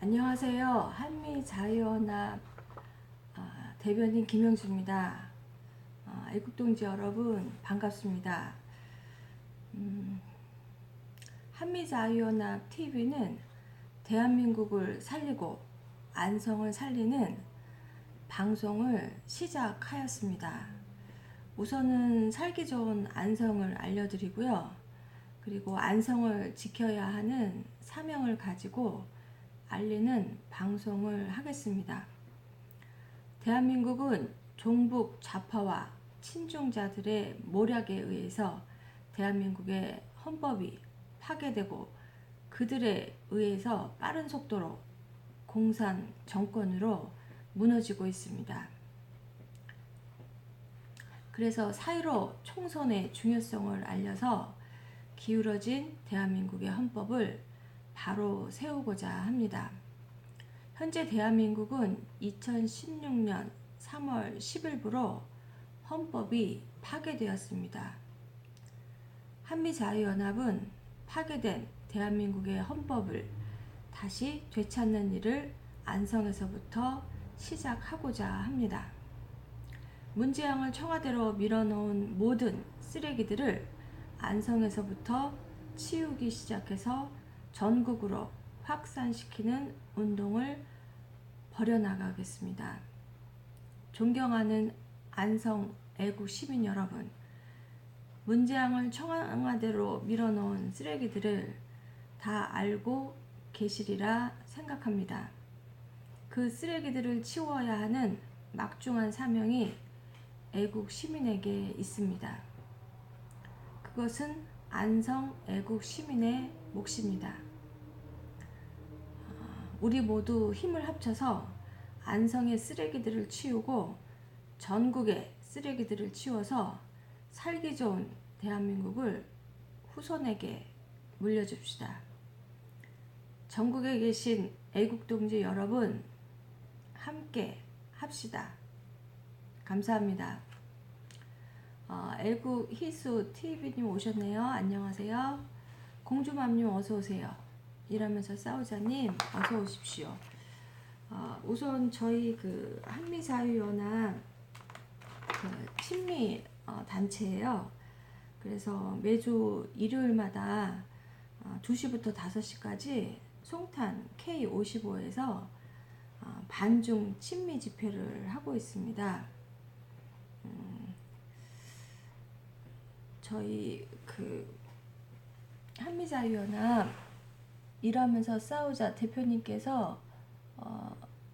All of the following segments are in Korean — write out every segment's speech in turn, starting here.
안녕하세요. 한미자유연합 대변인 김영주입니다. 애국동지 여러분 반갑습니다. 한미자유연합 TV는 대한민국을 살리고 안성을 살리는 방송을 시작하였습니다. 우선은 살기 좋은 안성을 알려드리고요. 그리고 안성을 지켜야 하는 사명을 가지고 알리는 방송을 하겠습니다. 대한민국은 종북 좌파와 친중자들의 모략에 의해서 대한민국의 헌법이 파괴되고 그들에 의해서 빠른 속도로 공산 정권으로 무너지고 있습니다. 그래서 4.15 총선의 중요성을 알려서 기울어진 대한민국의 헌법을 바로 세우고자 합니다. 현재 대한민국은 2016년 3월 10일부로 헌법이 파괴되었습니다. 한미자유연합은 파괴된 대한민국의 헌법을 다시 되찾는 일을 안성에서부터 시작하고자 합니다. 문재양을 청와대로 밀어넣은 모든 쓰레기들을 안성에서부터 치우기 시작해서 전국으로 확산시키는 운동을 벌여나가겠습니다. 존경하는 안성 애국 시민 여러분, 문재양을 청와대로 밀어넣은 쓰레기들을 다 알고 계시리라 생각합니다. 그 쓰레기들을 치워야 하는 막중한 사명이 애국 시민에게 있습니다. 그것은 안성 애국 시민의 몫입니다. 우리 모두 힘을 합쳐서 안성의 쓰레기들을 치우고 전국의 쓰레기들을 치워서 살기 좋은 대한민국을 후손에게 물려줍시다. 전국에 계신 애국동지 여러분, 함께 합시다. 감사합니다. 애국 희수 TV님 오셨네요. 안녕하세요. 공주맘님 어서오세요. 일하면서 싸우자님 어서 오십시오. 우선 저희 그 한미자유연합 친미 단체예요. 그래서 매주 일요일마다 2시부터 5시까지 송탄 K55에서 반중 친미 집회를 하고 있습니다. 저희 그 한미자유연합 일하면서 싸우자 대표님께서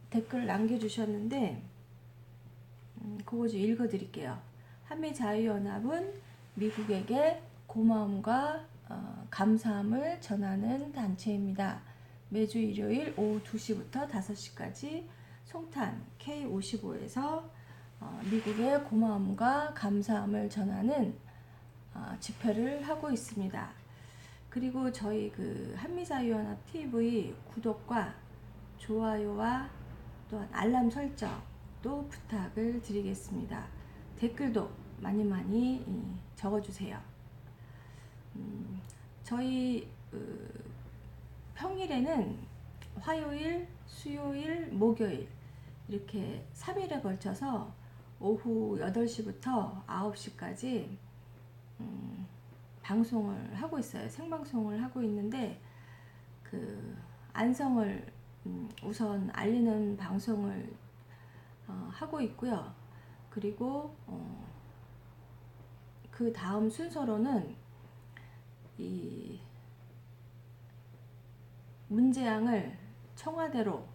댓글 남겨주셨는데 그거 좀 읽어드릴게요. 한미자유연합은 미국에게 고마움과 감사함을 전하는 단체입니다. 매주 일요일 오후 2시부터 5시까지 송탄 K55에서 미국의 고마움과 감사함을 전하는 집회를 하고 있습니다. 그리고 저희 그 한미자유연합 TV 구독과 좋아요와 또한 알람 설정도 부탁을 드리겠습니다. 댓글도 많이 적어주세요. 저희 평일에는 화요일, 수요일, 목요일 이렇게 3일에 걸쳐서 오후 8시부터 9시까지 방송을 하고 있어요. 생방송을 하고 있는데 그 안성을 우선 알리는 방송을 하고 있고요. 그리고 그 다음 순서로는 이 문재양을 청와대로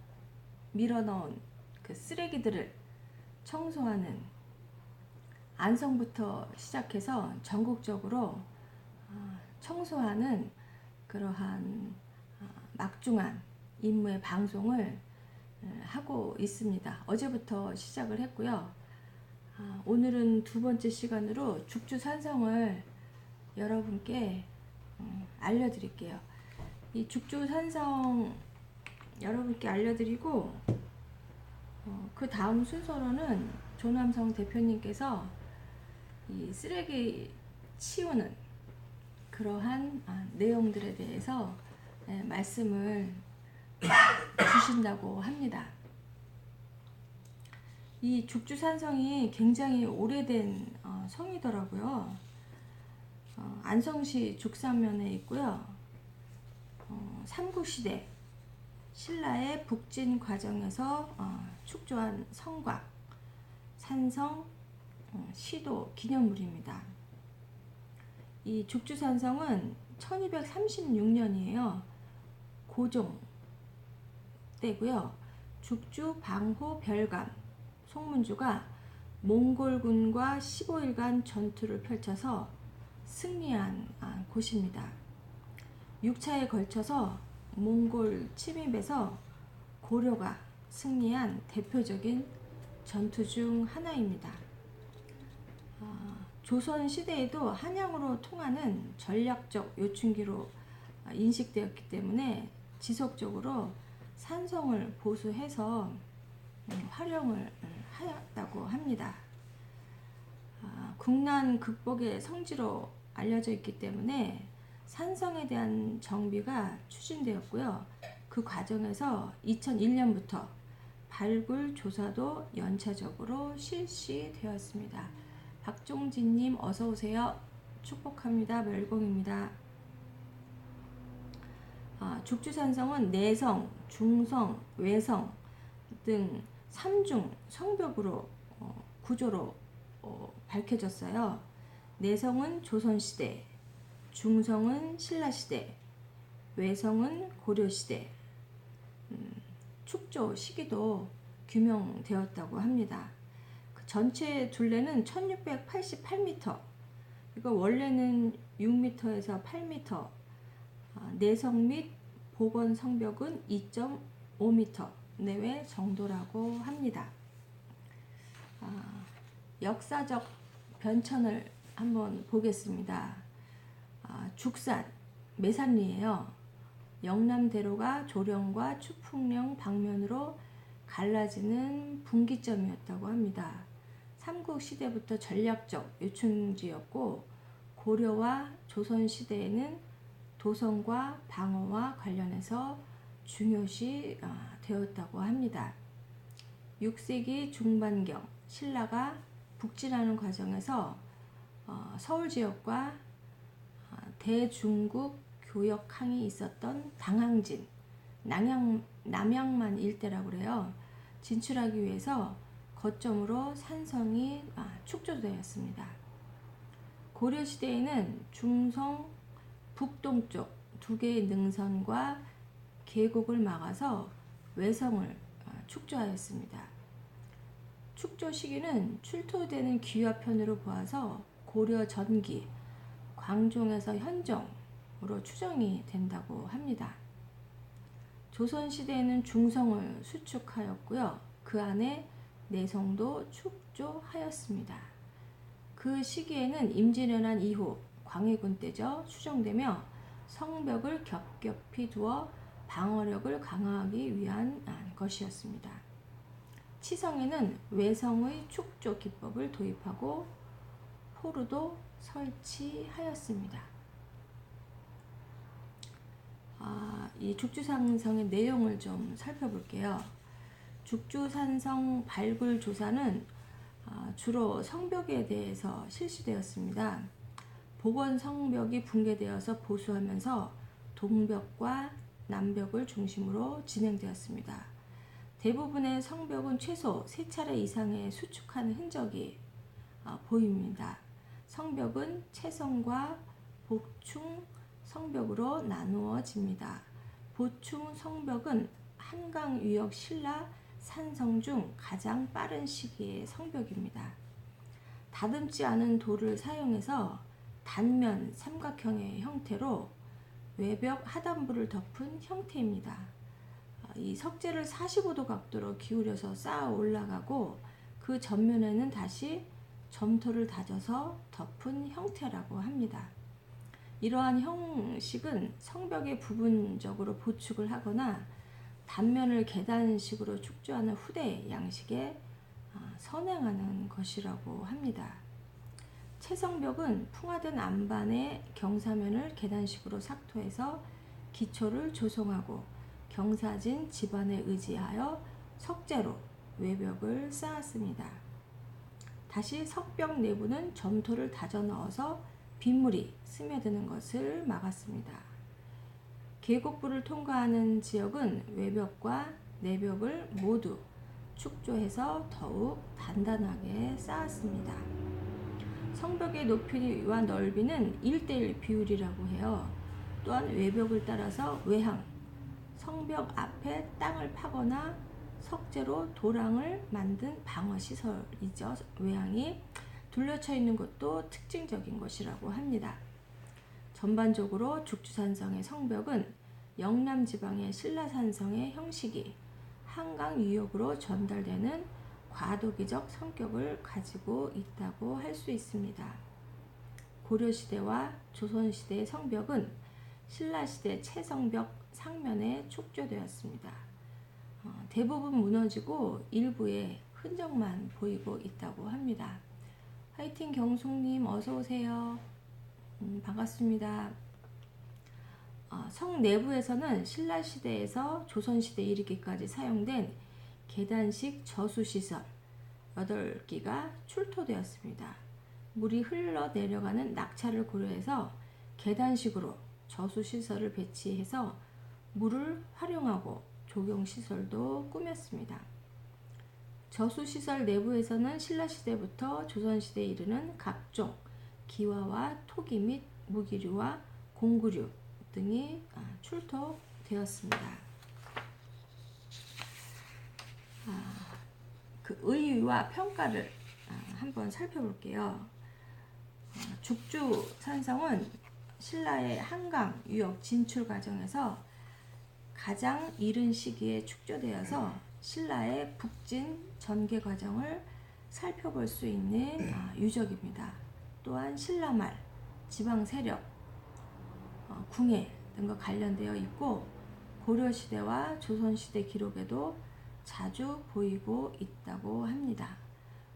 밀어넣은 그 쓰레기들을 청소하는 안성부터 시작해서 전국적으로 청소하는 그러한 막중한 임무의 방송을 하고 있습니다. 어제부터 시작을 했고요. 오늘은 두 번째 시간으로 죽주산성을 여러분께 알려드릴게요. 이 죽주산성 여러분께 알려드리고 그 다음 순서로는 조남성 대표님께서 이 쓰레기 치우는 그러한 내용들에 대해서 말씀을 주신다고 합니다. 이 죽주산성이 굉장히 오래된 성이더라고요. 안성시 죽산면에 있고요. 삼국시대 신라의 북진 과정에서 축조한 성곽, 산성, 시도 기념물입니다. 이 죽주산성은 1236년이에요. 고종 때고요. 죽주 방호 별감 송문주가 몽골군과 15일간 전투를 펼쳐서 승리한 곳입니다. 6차에 걸쳐서 몽골 침입에서 고려가 승리한 대표적인 전투 중 하나입니다. 조선 시대에도 한양으로 통하는 전략적 요충지로 인식되었기 때문에 지속적으로 산성을 보수해서 활용을 하였다고 합니다. 국난 극복의 성지로 알려져 있기 때문에 산성에 대한 정비가 추진되었고요. 그 과정에서 2001년부터 발굴 조사도 연차적으로 실시되었습니다. 박종진님 어서오세요. 축복합니다. 멸공입니다. 죽주산성은 내성, 중성, 외성 등 3중 성벽으로 구조로 밝혀졌어요. 내성은 조선시대, 중성은 신라시대, 외성은 고려시대, 축조 시기도 규명되었다고 합니다. 그 전체 둘레는 1688m, 이거 원래는 6m에서 8m, 내성 및 복원 성벽은 2.5m 내외 정도라고 합니다. 역사적 변천을 한번 보겠습니다. 죽산, 매산리예요. 영남대로가 조령과 추풍령 방면으로 갈라지는 분기점이었다고 합니다. 삼국시대부터 전략적 요충지였고 고려와 조선시대에는 도성과 방어와 관련해서 중요시 되었다고 합니다. 6세기 중반경 신라가 북진하는 과정에서 서울 지역과 대중국 교역항이 있었던 당항진, 남양만 일대라고 그래요. 진출하기 위해서 거점으로 산성이 축조되었습니다. 고려시대에는 중성 북동쪽 두 개의 능선과 계곡을 막아서 외성을 축조하였습니다. 축조 시기는 출토되는 기와편으로 보아서 고려 전기, 광종에서 현정으로 추정이 된다고 합니다. 조선시대에는 중성을 수축하였고요. 그 안에 내성도 축조하였습니다. 그 시기에는 임진왜란 이후 광해군 때죠. 추정되며 성벽을 겹겹이 두어 방어력을 강화하기 위한 것이었습니다. 치성에는 외성의 축조 기법을 도입하고 포루도 설치하였습니다. 이 죽주산성의 내용을 좀 살펴볼게요. 죽주산성 발굴 조사는 주로 성벽에 대해서 실시되었습니다. 복원 성벽이 붕괴되어서 보수하면서 동벽과 남벽을 중심으로 진행되었습니다. 대부분의 성벽은 최소 3차례 이상의 수축한 흔적이 보입니다. 성벽은 채성과 복충 성벽으로 나누어집니다. 보충 성벽은 한강 유역 신라 산성 중 가장 빠른 시기의 성벽입니다. 다듬지 않은 돌을 사용해서 단면 삼각형의 형태로 외벽 하단부를 덮은 형태입니다. 이 석재를 45도 각도로 기울여서 쌓아 올라가고 그 전면에는 다시 점토를 다져서 덮은 형태라고 합니다. 이러한 형식은 성벽에 부분적으로 보축을 하거나 단면을 계단식으로 축조하는 후대 양식에 선행하는 것이라고 합니다. 채성벽은 풍화된 안반의 경사면을 계단식으로 삭토해서 기초를 조성하고 경사진 지반에 의지하여 석재로 외벽을 쌓았습니다. 다시 석벽 내부는 점토를 다져 넣어서 빗물이 스며드는 것을 막았습니다. 계곡부를 통과하는 지역은 외벽과 내벽을 모두 축조해서 더욱 단단하게 쌓았습니다. 성벽의 높이와 넓이는 1:1 비율이라고 해요. 또한 외벽을 따라서 외항, 성벽 앞에 땅을 파거나 석재로 도랑을 만든 방어시설이죠. 외항이 둘러쳐 있는 것도 특징적인 것이라고 합니다. 전반적으로 죽주산성의 성벽은 영남지방의 신라산성의 형식이 한강 유역으로 전달되는 과도기적 성격을 가지고 있다고 할 수 있습니다. 고려시대와 조선시대의 성벽은 신라시대 채성벽 상면에 축조되었습니다. 대부분 무너지고 일부의 흔적만 보이고 있다고 합니다. 화이팅 경숙님 어서오세요. 반갑습니다. 성 내부에서는 신라시대에서 조선시대 이르기까지 사용된 계단식 저수시설 8기가 출토되었습니다. 물이 흘러 내려가는 낙차를 고려해서 계단식으로 저수시설을 배치해서 물을 활용하고 조경시설도 꾸몄습니다. 저수시설 내부에서는 신라시대부터 조선시대에 이르는 각종 기와와 토기 및 무기류와 공구류 등이 출토되었습니다. 그 의의와 평가를 한번 살펴볼게요. 죽주산성은 신라의 한강 유역 진출 과정에서 가장 이른 시기에 축조되어서 신라의 북진 전개 과정을 살펴볼 수 있는 유적입니다. 또한 신라말, 지방 세력, 궁예 등과 관련되어 있고 고려시대와 조선시대 기록에도 자주 보이고 있다고 합니다.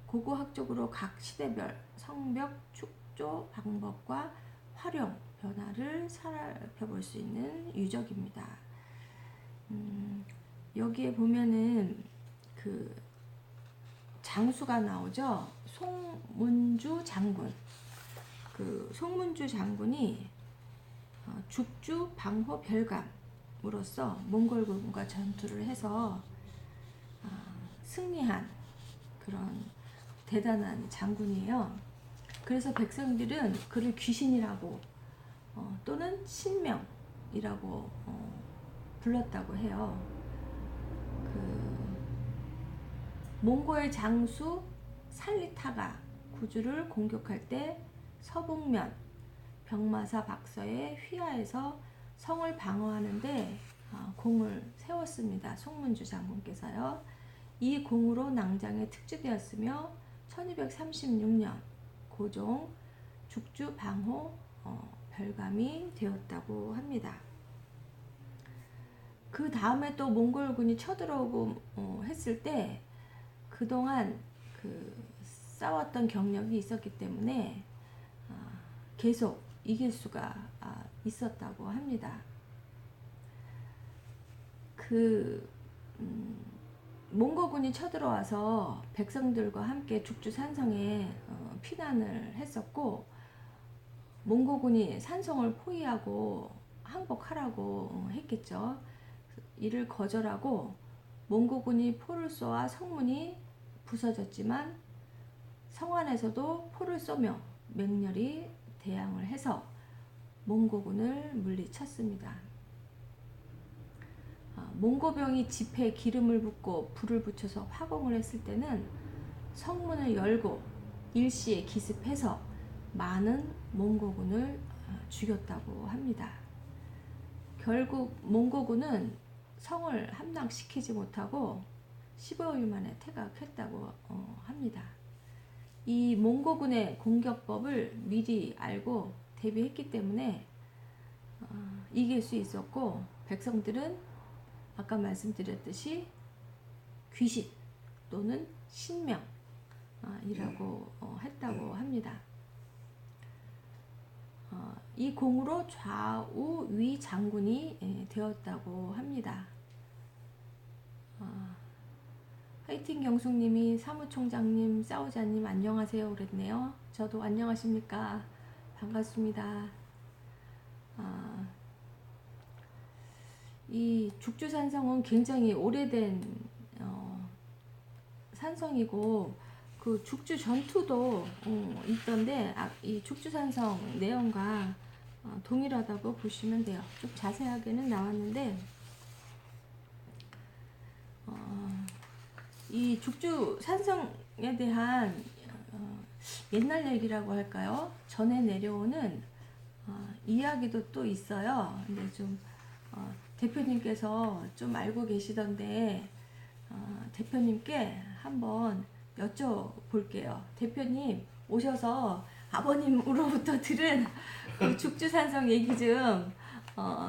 고고학적으로 각 시대별 성벽 축조 방법과 활용 변화를 살펴볼 수 있는 유적입니다. 여기에 보면은 그 장수가 나오죠. 송문주 장군. 그 송문주 장군이 죽주 방호 별감으로써 몽골군과 전투를 해서 승리한 그런 대단한 장군이에요. 그래서 백성들은 그를 귀신이라고 또는 신명이라고 불렀다고 해요. 그 몽골 장수 살리타가 구주를 공격할 때 서북면 병마사 박서의 휘하에서 성을 방어하는데 공을 세웠습니다. 송문주 장군께서요. 이 공으로 낭장에 특주되었으며 1236년 고종 죽주 방호 별감이 되었다고 합니다. 그 다음에 또 몽골군이 쳐들어오고 했을 때 그동안 그 싸웠던 경력이 있었기 때문에 계속 이길 수가 있었다고 합니다. 몽골군이 쳐들어와서 백성들과 함께 죽주산성에 피난을 했었고 몽골군이 산성을 포위하고 항복하라고 했겠죠. 이를 거절하고 몽골군이 포를 쏘아 성문이 부서졌지만 성 안에서도 포를 쏘며 맹렬히 대항을 해서 몽고군을 물리쳤습니다. 몽고병이 집에 기름을 붓고 불을 붙여서 화공을 했을 때는 성문을 열고 일시에 기습해서 많은 몽고군을 죽였다고 합니다. 결국 몽고군은 성을 함락시키지 못하고 15일 만에 퇴각했다고 합니다. 이 몽고군의 공격법을 미리 알고 대비했기 때문에 이길 수 있었고 백성들은 아까 말씀드렸듯이 귀신 또는 신명이라고 했다고 합니다. 이 공으로 좌우 위 장군이 되었다고 합니다. 화이팅 경숙님이 사무총장님, 싸우자님 안녕하세요 그랬네요. 저도 안녕하십니까. 반갑습니다. 이 죽주산성은 굉장히 오래된 산성이고 그 죽주 전투도 있던데 이 죽주산성 내용과 동일하다고 보시면 돼요. 좀 자세하게는 나왔는데 이 죽주산성에 대한 옛날 얘기라고 할까요? 전해 내려오는 이야기도 또 있어요. 근데 좀 대표님께서 좀 알고 계시던데 대표님께 한번 여쭤볼게요. 대표님 오셔서 아버님으로부터 들은 그 죽주산성 얘기 좀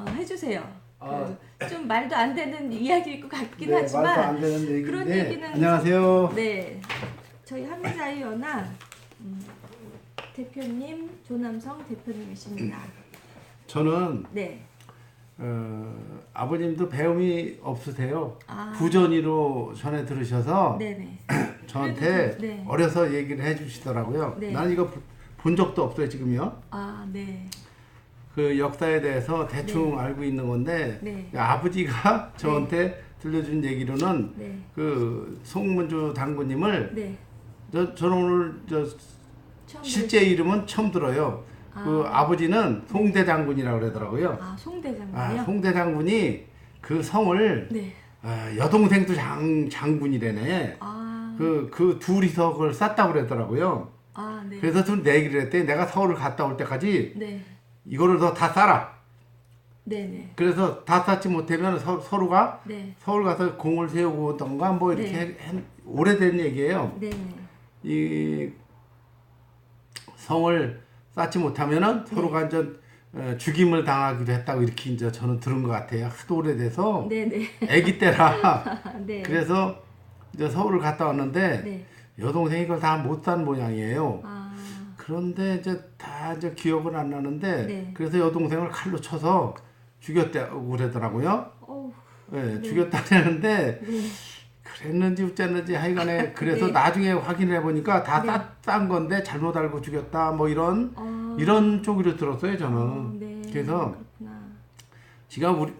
해주세요. 좀 말도 안 되는 이야기일 것 같긴 네, 하지만 말도 안 되는 얘기인데. 그런 얘기는 안녕하세요. 네, 저희 한미자이언나 대표님 조남성 대표님이십니다. 저는 네. 아버님도 배움이 없으세요. 아. 부전이로 전에 들으셔서 네네. 저한테 그래도, 네. 어려서 얘기를 해주시더라고요. 네. 나는 이거 본 적도 없어요 지금요. 아, 네. 그 역사에 대해서 대충 네. 알고 있는 건데 네. 아버지가 저한테 들려준 얘기로는 네. 그 송문주 당구님을 네. 저는 오늘 처음 실제 이름은 처음 들어요. 그 아버지는 송대 장군이라고 그러더라고요. 송대 장군이요? 송대 장군이 그 성을 네. 여동생도 장군이래네. 그 둘이서 그걸 쌌다고 그러더라고요. 네. 그래서 둘 내기를 했대. 내가 서울을 갔다 올 때까지 네. 이거를 너 다 싸라. 네네. 그래서 다 쌓지 못하면 서로가 네. 서울 가서 공을 세우고 오던가 뭐 이렇게 네. 오래된 얘기예요. 네네. 이 성을 쌓지 못하면은 서로가 이제 죽임을 당하기도 했다고 이렇게 이제 저는 들은 것 같아요. 하도 오래돼서 네네. 아기 때라. 네. 그래서 이제 서울을 갔다 왔는데 네. 여동생이 그걸 다 못 산 모양이에요. 아. 그런데 이제 다 이제 기억은 안 나는데 네. 그래서 여동생을 칼로 쳐서 죽였다고 그러더라고요. 어우. 네, 네. 죽였다는데 네. 그랬는지 어쨌는지 하여간에 그래서 네. 나중에 확인해 보니까 다 네. 싼 건데 잘못 알고 죽였다 뭐 이런 쪽으로 들었어요 저는. 네. 그래서 그렇구나. 지금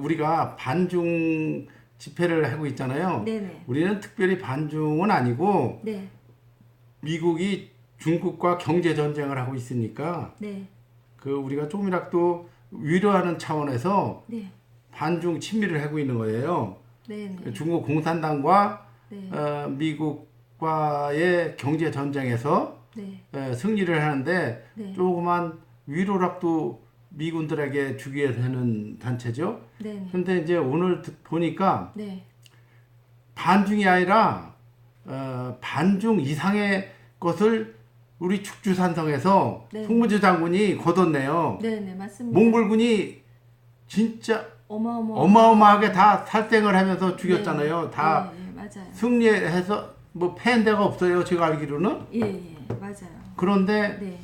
우리가 반중 집회를 하고 있잖아요. 네네. 우리는 특별히 반중은 아니고 네. 미국이 중국과 경제 전쟁을 하고 있으니까 네. 그 우리가 조금이라도 위로하는 차원에서 네. 반중 친미를 하고 있는 거예요. 네네. 중국 공산당과 네. 미국과의 경제 전쟁에서 네. 승리를 하는데 네. 조그만 위로라도 미군들에게 주기 위해서 하는 단체죠. 네네. 근데 이제 오늘 보니까 네. 반중이 아니라 반중 이상의 것을 우리 죽주산성에서 네. 송문주 장군이 거뒀네요. 네네, 맞습니다. 몽골군이 진짜 어마어마하게 어마어마하게 다 살생을 하면서 죽였잖아요. 네. 다 네, 맞아요. 승리해서 뭐 패한 데가 없어요. 제가 알기로는. 예, 맞아요. 그런데 네.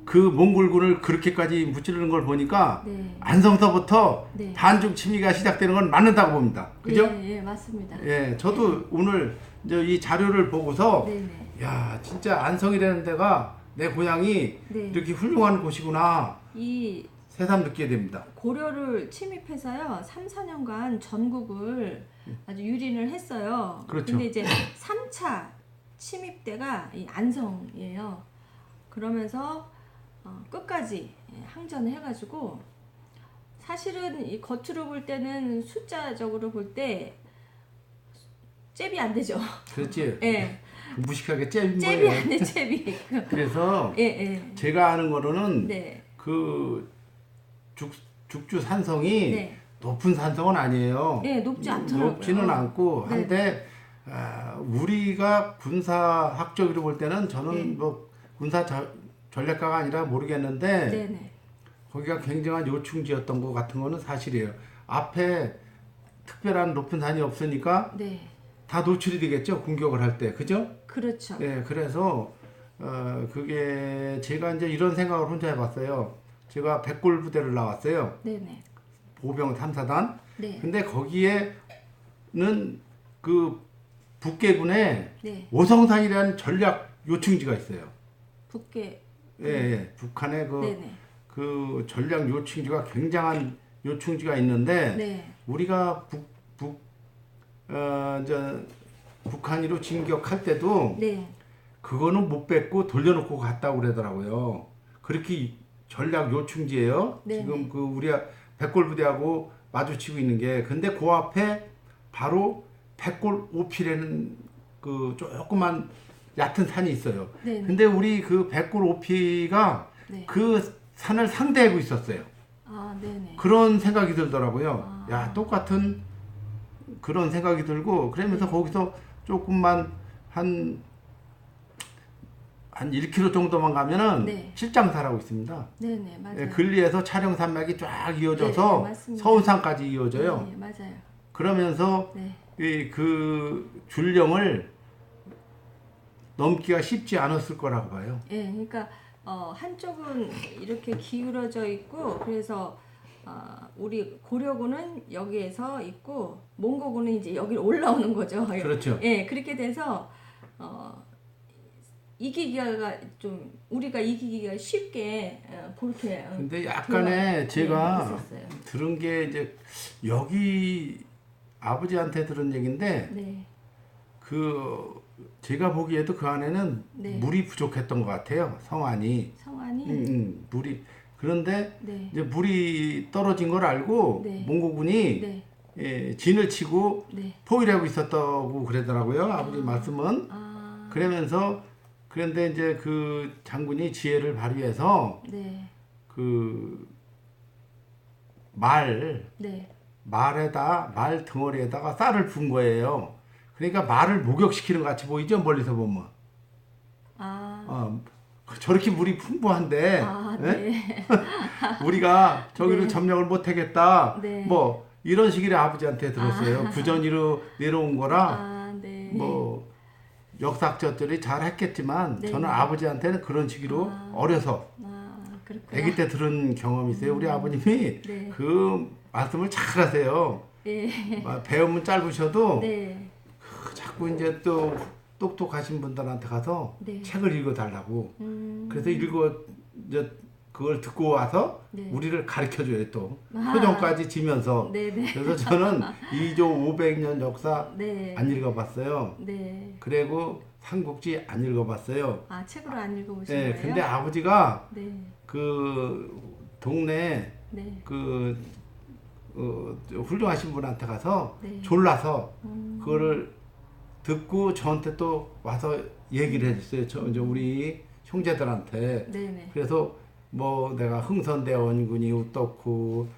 그 몽골군을 그렇게까지 무찌르는 걸 보니까 네. 안성서부터 네. 반중 침미가 시작되는 건 맞는다고 봅니다. 그죠? 예, 맞습니다. 예, 저도 오늘 이제 이 자료를 보고서 네네. 야, 진짜 안성이라는 데가 내 고향이 네. 이렇게 훌륭한 곳이구나. 이 새삼 느끼게 됩니다. 고려를 침입해서요, 3, 4년간 전국을 아주 유린을 했어요. 그렇죠. 근데 이제 3차 침입 때가 이 안성이에요. 그러면서 끝까지 항전을 해가지고, 사실은 이 겉으로 볼 때는 숫자적으로 볼 때 잽이 안 되죠. 그렇지? 예. 무식하게 잽인 잽이 거예요. 안 돼, 잽이. 그래서 예, 예. 제가 아는 거로는 네. 그 죽주 산성이 네. 높은 산성은 아니에요. 네, 높지 않더라고요. 높지는 않고 네. 한데 우리가 군사학적으로 볼 때는 저는 네. 뭐 군사 전략가가 아니라 모르겠는데 네네. 거기가 굉장한 요충지였던 것 같은 거는 사실이에요. 앞에 특별한 높은 산이 없으니까 네. 다 노출이 되겠죠. 공격을 할 때. 그죠? 그렇죠. 네, 그래서 그게 제가 이제 이런 생각을 혼자 해봤어요. 제가 백골 부대를 나왔어요. 네네. 보병 탐사단. 네. 근데 거기에는 그 북계군에 네. 오성산이라는 전략 요충지가 있어요. 북계. 예, 예. 북한의 네네. 그 전략 요충지가 굉장한 요충지가 있는데 네. 우리가 이제 북한으로 진격할 때도 네. 그거는 못 뺏고 돌려놓고 갔다고 그러더라고요. 그렇게 전략 요충지예요. 네네. 지금 그 우리 백골부대하고 마주치고 있는 게. 근데 그 앞에 바로 백골 오피라는 그 조그만 얕은 산이 있어요. 네네. 근데 우리 그 백골 오피가 네. 그 산을 상대하고 있었어요. 아, 네네. 그런 생각이 들더라고요. 아. 야, 똑같은 그런 생각이 들고 그러면서 네. 거기서 조금만 한 1km 정도만 가면은 네. 실장사라고 있습니다. 네네. 맞아요. 예, 근리에서 촬영 산맥이 쫙 네, 이어져서 맞습니다. 서운산까지 이어져요. 네, 맞아요. 그러면서 네. 그 줄령을 넘기가 쉽지 않았을 거라고 봐요. 예, 그러니까 한쪽은 이렇게 기울어져 있고 그래서 우리 고려군은 여기에서 있고 몽고군은 이제 여기로 올라오는 거죠. 그렇죠. 예, 그렇게 돼서 이기기가 좀 우리가 이기기가 쉽게 그렇게 근데 약간의 제가 있었어요. 들은 게 이제 여기 아버지한테 들은 얘기인데 네, 그 제가 보기에도 그 안에는 네. 물이 부족했던 것 같아요. 성안이. 성안이 물이. 그런데 네, 이제 물이 떨어진 걸 알고 네. 몽고군이 네, 예, 진을 치고 네. 포위하고 있었다고 그러더라고요. 아버지 말씀은. 그러면서 그런데 이제 그 장군이 지혜를 발휘해서 네, 그 네, 말 덩어리에다가 쌀을 분 거예요. 그러니까 말을 목욕시키는 것 같이 보이죠? 멀리서 보면. 저렇게 물이 풍부한데 예? 네, 우리가 저기를 네. 점령을 못 하겠다. 네. 뭐 이런 식의 아버지한테 들었어요. 부전이로 내려온 거라 네, 뭐 역사학자들이 잘 했겠지만 네. 저는 아버지한테는 그런 식으로 어려서 그렇구나. 아기 때 들은 경험이 있어요. 우리 아버님이 네. 그 말씀을 잘 하세요. 네, 배움은 짧으셔도 네, 자꾸 이제 또 똑똑하신 분들한테 가서 네. 책을 읽어달라고. 그래서 이제 그걸 듣고 와서 네. 우리를 가르쳐줘요 또. 표정까지 지면서. 네, 네, 그래서 저는 2조 500년 역사 네, 안 읽어봤어요. 네. 그리고 삼국지 안 읽어봤어요. 책으로 안 읽어보신 네, 거예요? 근데 아버지가 네, 그 동네 네, 그 훌륭하신 분한테 가서 네. 졸라서 그거를 듣고 저한테 또 와서 얘기를 해줬어요. 이제 우리 형제들한테. 네, 네, 그래서 뭐 내가 흥선대원군이 어떻고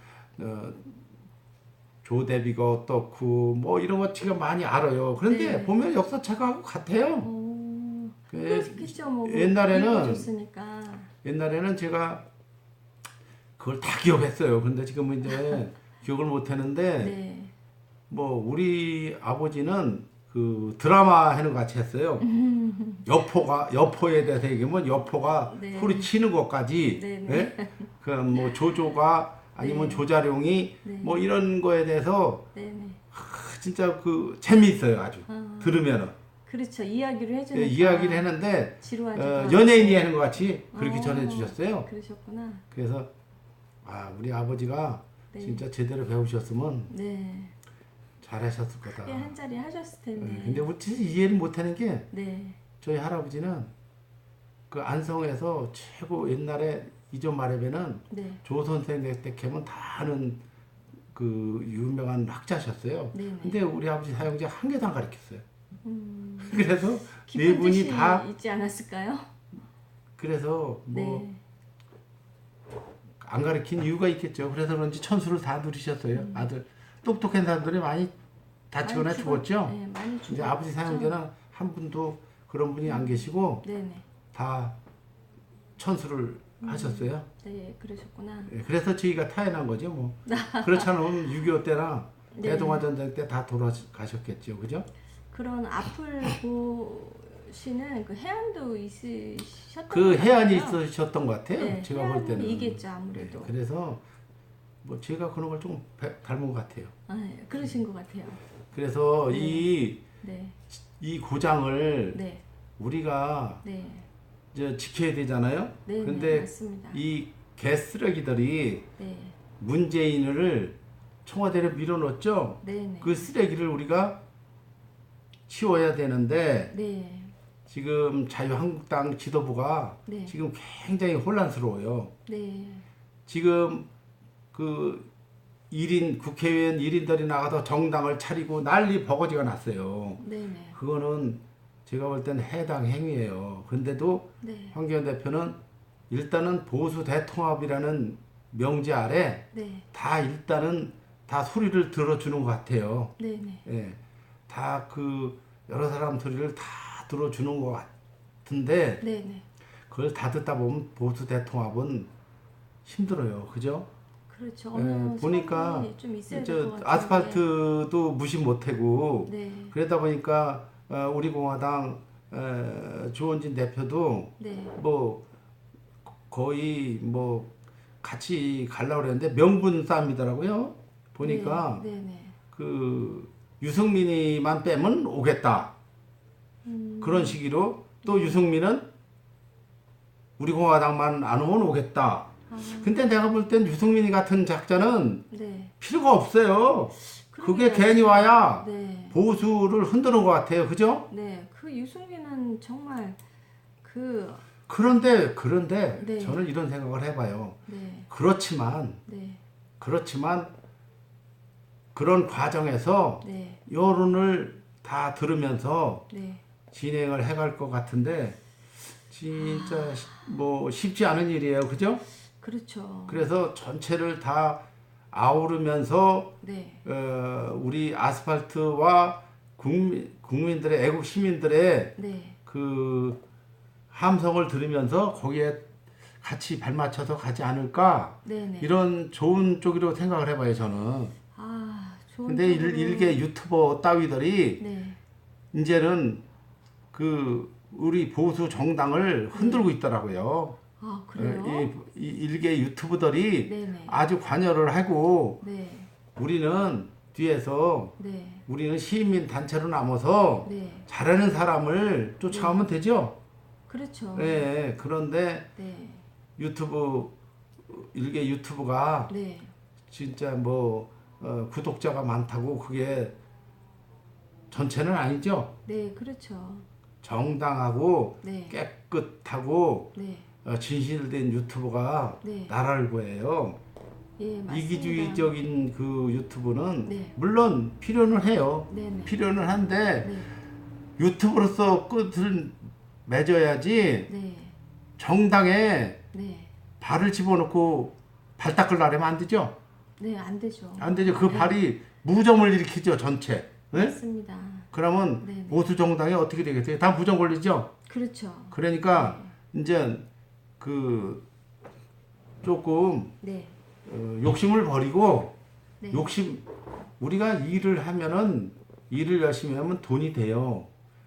조대비가 어떻고 뭐 이런 것 제가 많이 알아요. 그런데 네. 보면 역사책하고 같아요. 그렇겠죠, 뭐 옛날에는 읽어줬으니까. 제가 그걸 다 기억했어요. 근데 지금은 이제 기억을 못 하는데 네, 뭐 우리 아버지는 그 드라마 하는 것 같이 했어요. 여포에 대해서 얘기하면 여포가 네. 소리 치는 것까지, 네, 네. 예? 그 뭐 조조가 아니면 네. 조자룡이 네. 뭐 이런 거에 대해서 네, 네. 진짜 그 재미있어요 아주 들으면은. 그렇죠. 이야기를 예, 해주니까. 이야기를 했는데 지루하지도 않고. 연예인이 하는 것 같이 그렇게 어, 전해주셨어요. 그러셨구나. 그래서 우리 아버지가 네. 진짜 제대로 배우셨으면 네. 잘하셨을 거다. 크게 한 자리 하셨을 텐데. 근데 우리 진짜 이해를 못하는 게 네. 저희 할아버지는 그 안성에서 최고 옛날에 이전 말해배는 네. 조 선생 때 캐면 다 아는 그 유명한 학자셨어요. 네네. 근데 우리 아버지 사형제 한 개도 안 가르쳤어요. 그래서 네 깊은 분이 뜻이 다 있지 않았을까요? 그래서 뭐 네. 안 가르친 이유가 있겠죠. 그래서 그런지 천수를 다 누리셨어요. 아들 똑똑한 사람들이 많이 다치거나 많이 죽었죠. 네, 많이 죽었죠. 이제 아버지 사형제는 한 분도 그런 분이 안 계시고 네네. 다 천수를 하셨어요. 네, 그러셨구나. 예, 그래서 저희가 타연한 거죠. 뭐 그렇지 않으면 6.25 때나 네. 대동아 전쟁 때 다 돌아가셨겠죠. 그죠? 그런 아플고 씨는 그 해안도 있으셨던 그 것 해안이 같아요. 있으셨던 것 같아요. 네, 제가 볼 때는. 해안이겠죠 아무래도. 네, 그래서 뭐 제가 그런 걸 좀 닮은 것 같아요. 아, 예, 그러신 것 같아요. 그래서 네. 네, 이 고장을 네, 우리가 네, 이제 지켜야 되잖아요. 네, 네, 근데 맞습니다. 이 개쓰레기들이 네, 문재인을 청와대로 밀어넣었죠. 네, 네, 그 쓰레기를 우리가 치워야 되는데 네, 지금 자유한국당 지도부가 네, 지금 굉장히 혼란스러워요. 네, 지금 그 1인 국회의원 1인들이 나가서 정당을 차리고 난리 버거지가 났어요. 네, 네, 그거는 제가 볼 때는 해당 행위예요. 근데도 네, 황교안 대표는 일단은 보수 대통합이라는 명제 아래 네, 다 일단은 다 소리를 들어주는 것 같아요. 네, 네, 예, 다 그 여러 사람 소리를 다 들어주는 것 같은데 네, 네. 그걸 다 듣다 보면 보수 대통합은 힘들어요. 그죠? 그렇죠. 예, 어느 보니까 선이 좀 있어야 될 저 것 같은데. 아스팔트도 무시 못하고 네, 그러다 보니까 우리 공화당 조원진 대표도 네, 뭐 거의 뭐 같이 가려고 그랬는데 명분 싸움이더라고요. 보니까 네, 네, 네. 그 유승민이만 빼면 오겠다. 그런 식으로 또 유승민은 우리 공화당만 안 오면 오겠다. 아, 근데 내가 볼 땐 유승민이 같은 작자는 네. 필요가 없어요. 그게 그러게요. 괜히 와야 네, 보수를 흔드는 것 같아요. 그죠? 네. 그 유승민은 정말 그, 그런데 네, 저는 이런 생각을 해봐요. 네, 그렇지만 네, 그런 과정에서 네, 여론을 다 들으면서 네, 진행을 해갈 것 같은데 진짜 뭐 쉽지 않은 일이에요. 그죠? 그렇죠. 그래서 전체를 다 아우르면서 네, 우리 아스팔트와 국민들의 애국 시민들의 네, 그 함성을 들으면서 거기에 같이 발맞춰서 가지 않을까 네, 네. 이런 좋은 쪽으로 생각을 해봐요 저는. 아, 좋은 근데 쪽으로. 일개 유튜버 따위들이 네, 이제는 그 우리 보수 정당을 흔들고 있더라고요. 아, 그래요? 이 일개 유튜브들이 네, 네, 아주 관여를 하고 네, 우리는 뒤에서 네, 우리는 시민 단체로 남아서 네, 잘하는 사람을 쫓아가면 되죠. 그렇죠. 예, 그런데 네, 유튜브 일개 유튜브가 네, 진짜 뭐 구독자가 많다고 그게 전체는 아니죠. 네, 그렇죠. 정당하고 네, 깨끗하고 네, 진실된 유튜브가 네, 나라를 구해요. 예, 맞습니다. 이기주의적인 그 유튜브는 네, 물론 필요는 해요. 네, 네, 필요는 한데 네, 유튜브로서 끝을 맺어야지 네, 정당에 네, 발을 집어넣고 발 닦으려 하면 안 되죠. 네, 안 되죠. 안 되죠. 그 네, 발이 무좀을 일으키죠 전체. 네? 맞습니다. 그러면 네, 네, 보수 정당이 어떻게 되겠어요? 다 무좀 걸리죠. 그렇죠. 그러니까 이제 그 조금 네, 욕심을 버리고 네, 우리가 일을 하면은 일을 열심히 하면 돈이 돼요.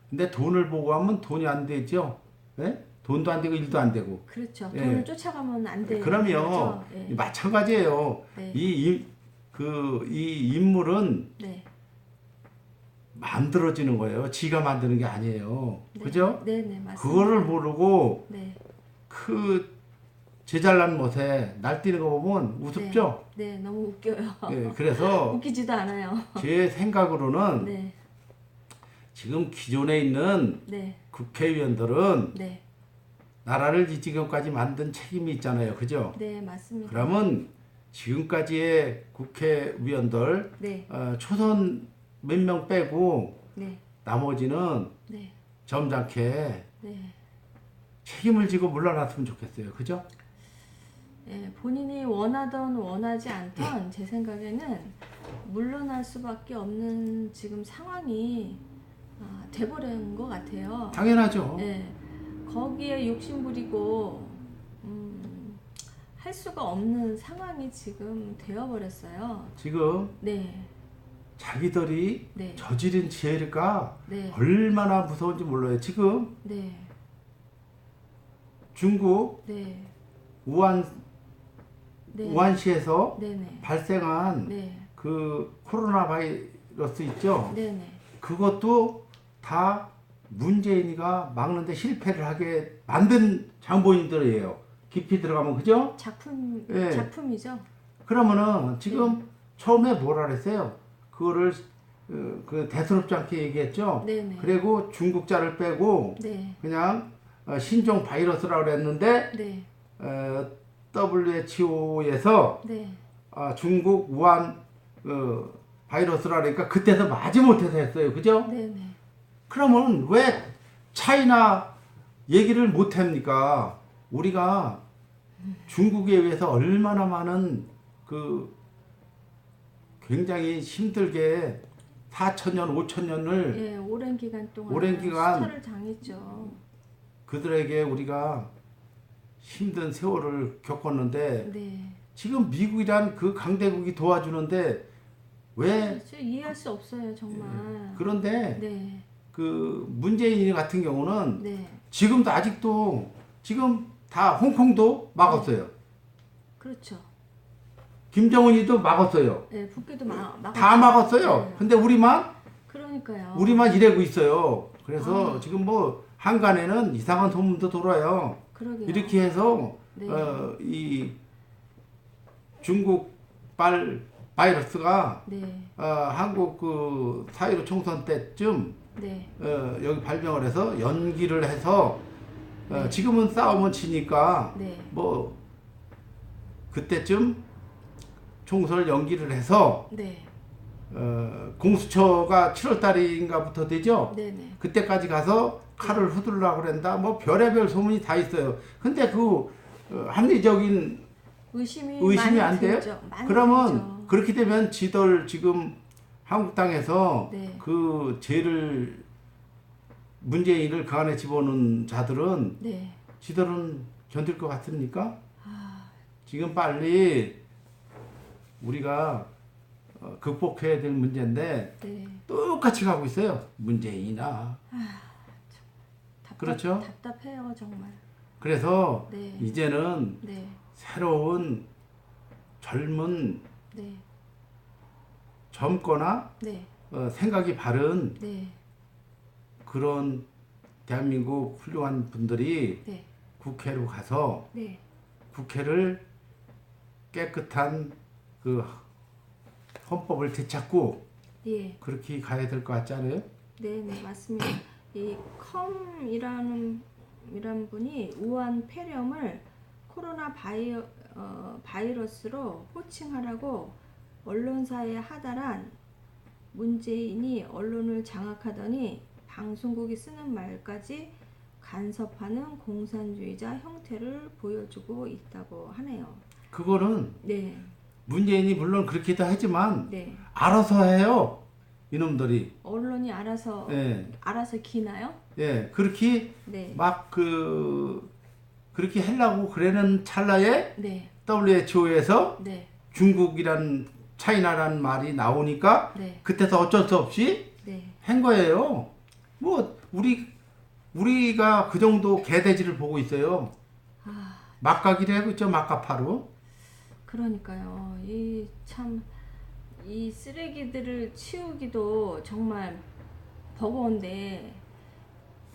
근데 돈을 보고 하면 돈이 안 되죠. 예? 돈도 안 되고 일도 안 되고. 그렇죠. 예. 돈을 쫓아가면 안 되는 그럼요. 거죠. 예. 마찬가지예요. 네. 이 인물은 네. 만들어지는 거예요. 지가 만드는 게 아니에요. 네. 그죠? 네, 네, 맞습니다. 그거를 모르고 네. 그 제잘난 못에 날뛰는 거 보면 우습죠? 네, 너무 웃겨요. 예, 그래서 웃기지도 않아요. 제 생각으로는 네. 지금 기존에 있는 네. 국회의원들은 네. 나라를 이 지금까지 만든 책임이 있잖아요. 그죠? 네, 맞습니다. 그러면 지금까지의 국회의원들 네. 초선 몇 명 빼고 네. 나머지는 네. 점잖게 네. 책임을 지고 물러났으면 좋겠어요. 그죠? 예, 본인이 원하던 원하지 않던 제 생각에는 물러날 수밖에 없는 지금 상황이 돼버린 것 같아요. 당연하죠. 예, 거기에 욕심 부리고 할 수가 없는 상황이 지금 되어버렸어요. 지금 네, 자기들이 네. 저지른 죄가 네. 얼마나 무서운지 몰라요. 지금 네. 중국 네. 우한 네. 우한시에서 네네. 발생한 네. 그 코로나 바이러스 있죠. 네네. 그것도 다 문재인이가 막는데 실패를 하게 만든 장본인들이에요. 깊이 들어가면 그죠? 예. 작품이죠. 그러면은 지금 처음에 뭐라 그랬어요? 그거를 그 대수롭지 않게 얘기했죠. 네네. 그리고 중국자를 빼고 네. 그냥 신종 바이러스라고 그랬는데 네. WHO에서 네. 중국 우한 바이러스라 그러니까 그때서 마지못해서 했어요. 그죠? 네네. 그러면 왜 차이나 얘기를 못 합니까? 우리가 중국에 의해서 얼마나 많은 그 굉장히 힘들게 4천년, 5천년을 예, 오랜 기간 동안 오랜 기간 수탈을 당했죠. 그들에게 우리가 힘든 세월을 겪었는데 네. 지금 미국이란 그 강대국이 도와주는데 왜 저 이해할 수 없어요, 정말. 그런데 네. 그 문재인 같은 경우는 네. 지금도 아직도 지금 다 홍콩도 막았어요. 그렇죠. 김정은이도 막았어요. 네, 북기도 다 막았어요. 네. 근데 우리만 그러니까요. 이래고 있어요. 그래서 지금 뭐 한간에는 이상한 소문도 돌아요. 그러게요. 이렇게 해서 네. 이 중국 바이러스가 네. 한국 그 4.15 총선 때쯤 네. 여기 발병을 해서 연기를 해서 네. 지금은 싸우면 지니까 네. 뭐 그때쯤 총선을 연기를 해서 네. 공수처가 7월 달인가부터 되죠. 네네. 그때까지 가서 칼을 후들라고 그런다. 뭐 별의별 소문이 다 있어요. 근데 그 합리적인 의심이 의심이 많이 안 돼요? 들죠. 많이 그러면 들죠. 그렇게 되면 지들 지금 한국 땅에서 네. 그 죄를 문재인을 그 안에 집어넣은 자들은 네. 지들은 견딜 것 같습니까? 아, 지금 빨리 우리가 극복해야 될 문제인데 네. 똑같이 가고 있어요. 문재인이나. 그렇죠? 답답해요, 정말. 그래서 네. 이제는 네. 새로운 젊은 네. 젊거나 네. 생각이 바른 네. 그런 대한민국 훌륭한 분들이 네. 국회로 가서 네. 국회를 깨끗한 그 헌법을 되찾고 예. 그렇게 가야 될 것 같지 않아요? 네, 네, 맞습니다. 이 컴이라는 분이 우한 폐렴을 코로나 바이러스로 호칭하라고 언론사에 하달한 문재인이 언론을 장악하더니 방송국이 쓰는 말까지 간섭하는 공산주의자 형태를 보여주고 있다고 하네요. 그거는 네, 문재인이 물론 그렇게도 하지만 네. 알아서 해요. 이놈들이. 언론이 알아서 예. 기나요? 예. 그렇게 네, 막 그렇게 하려고 그러는 찰나에 네, WHO에서 네, 중국이란 차이나라는 말이 나오니까 네, 그때서 어쩔 수 없이 네. 한 거예요. 뭐 우리가 그 정도 개돼지를 보고 있어요. 아, 막가기를 하고 있죠. 막가파로. 그러니까요. 이 쓰레기들을 치우기도 정말 버거운데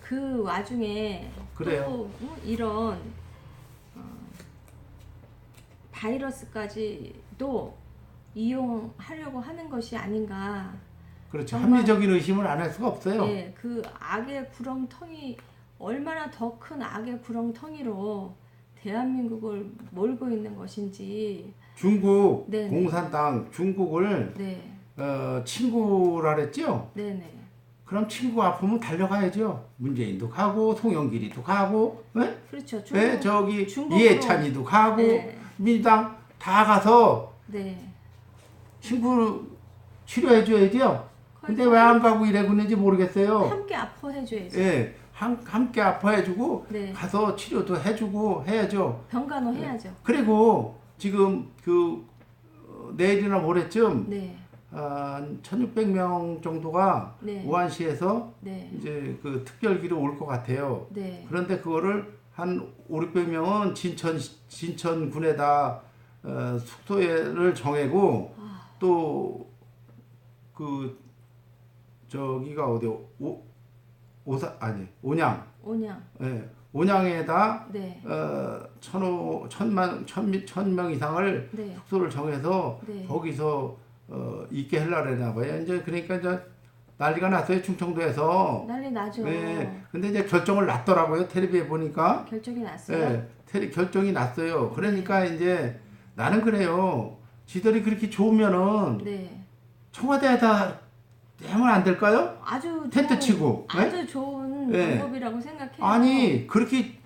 그 와중에 그래요. 또 이런 바이러스까지도 이용하려고 하는 것이 아닌가. 그렇죠. 정말- 합리적인 의심을 안 할 수가 없어요. 예, 그 악의 구렁텅이 얼마나 더 큰 악의 구렁텅이로 대한민국을 몰고 있는 것인지. 중국 네네. 공산당 중국을 네, 친구라 그랬죠. 네네. 그럼 친구 아프면 달려가야죠. 문재인도 가고 송영길이도 가고, 네? 그렇죠. 네? 저기 중국으로- 이해찬이도 가고 네. 민주당 다 가서 네. 친구 치료해줘야죠. 근데 왜 안 가고 이래 그런지 모르겠어요. 함께 아파해줘야죠. 예, 함께 아파해주고 네. 가서 치료도 해주고 해야죠. 병간호 해야죠. 그리고 지금 내일이나 모레쯤 네. 한 1,600명 정도가 네. 우한시에서 네. 이제 그 특별기로 올 것 같아요. 네. 그런데 그거를 한 5, 600명은 진천군에다 숙소를 정하고 또 그 저기가 어디 오사 아니 온양 온양. 예, 온양에다 네. 천명 이상을 네. 숙소를 정해서 네. 거기서 있게 하려고 했나 봐요. 이제 그러니까 이제 난리가 났어요. 충청도에서. 난리 나죠. 네. 근데 이제 결정을 났더라고요. 텔레비에 보니까. 결정이 났어요. 네. 결정이 났어요. 그러니까 이제 나는 그래요. 지들이 그렇게 좋으면은 네. 청와대에다 하면 안 될까요? 아주 텐트 좋은, 치고. 네? 아주 좋은 네. 방법이라고 생각해요. 아니 그렇게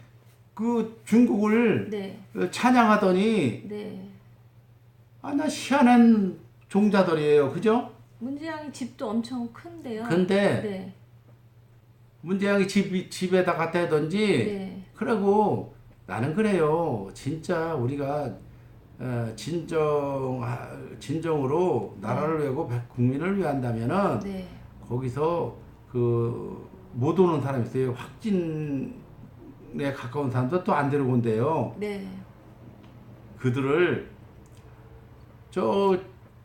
그 중국을 네. 찬양하더니 네. 나 희한한 종자들이에요. 그죠? 문재양이 집도 엄청 큰데요. 근데 네. 문재양이 집에다 갖다 하던지 네. 그러고 나는 그래요. 진짜 우리가 진정으로 나라를 위하고 국민을 위한다면은 네. 거기서 그 못 오는 사람이 있어요. 확진에 가까운 사람도 또 안 데리고 온대요. 네. 그들을 저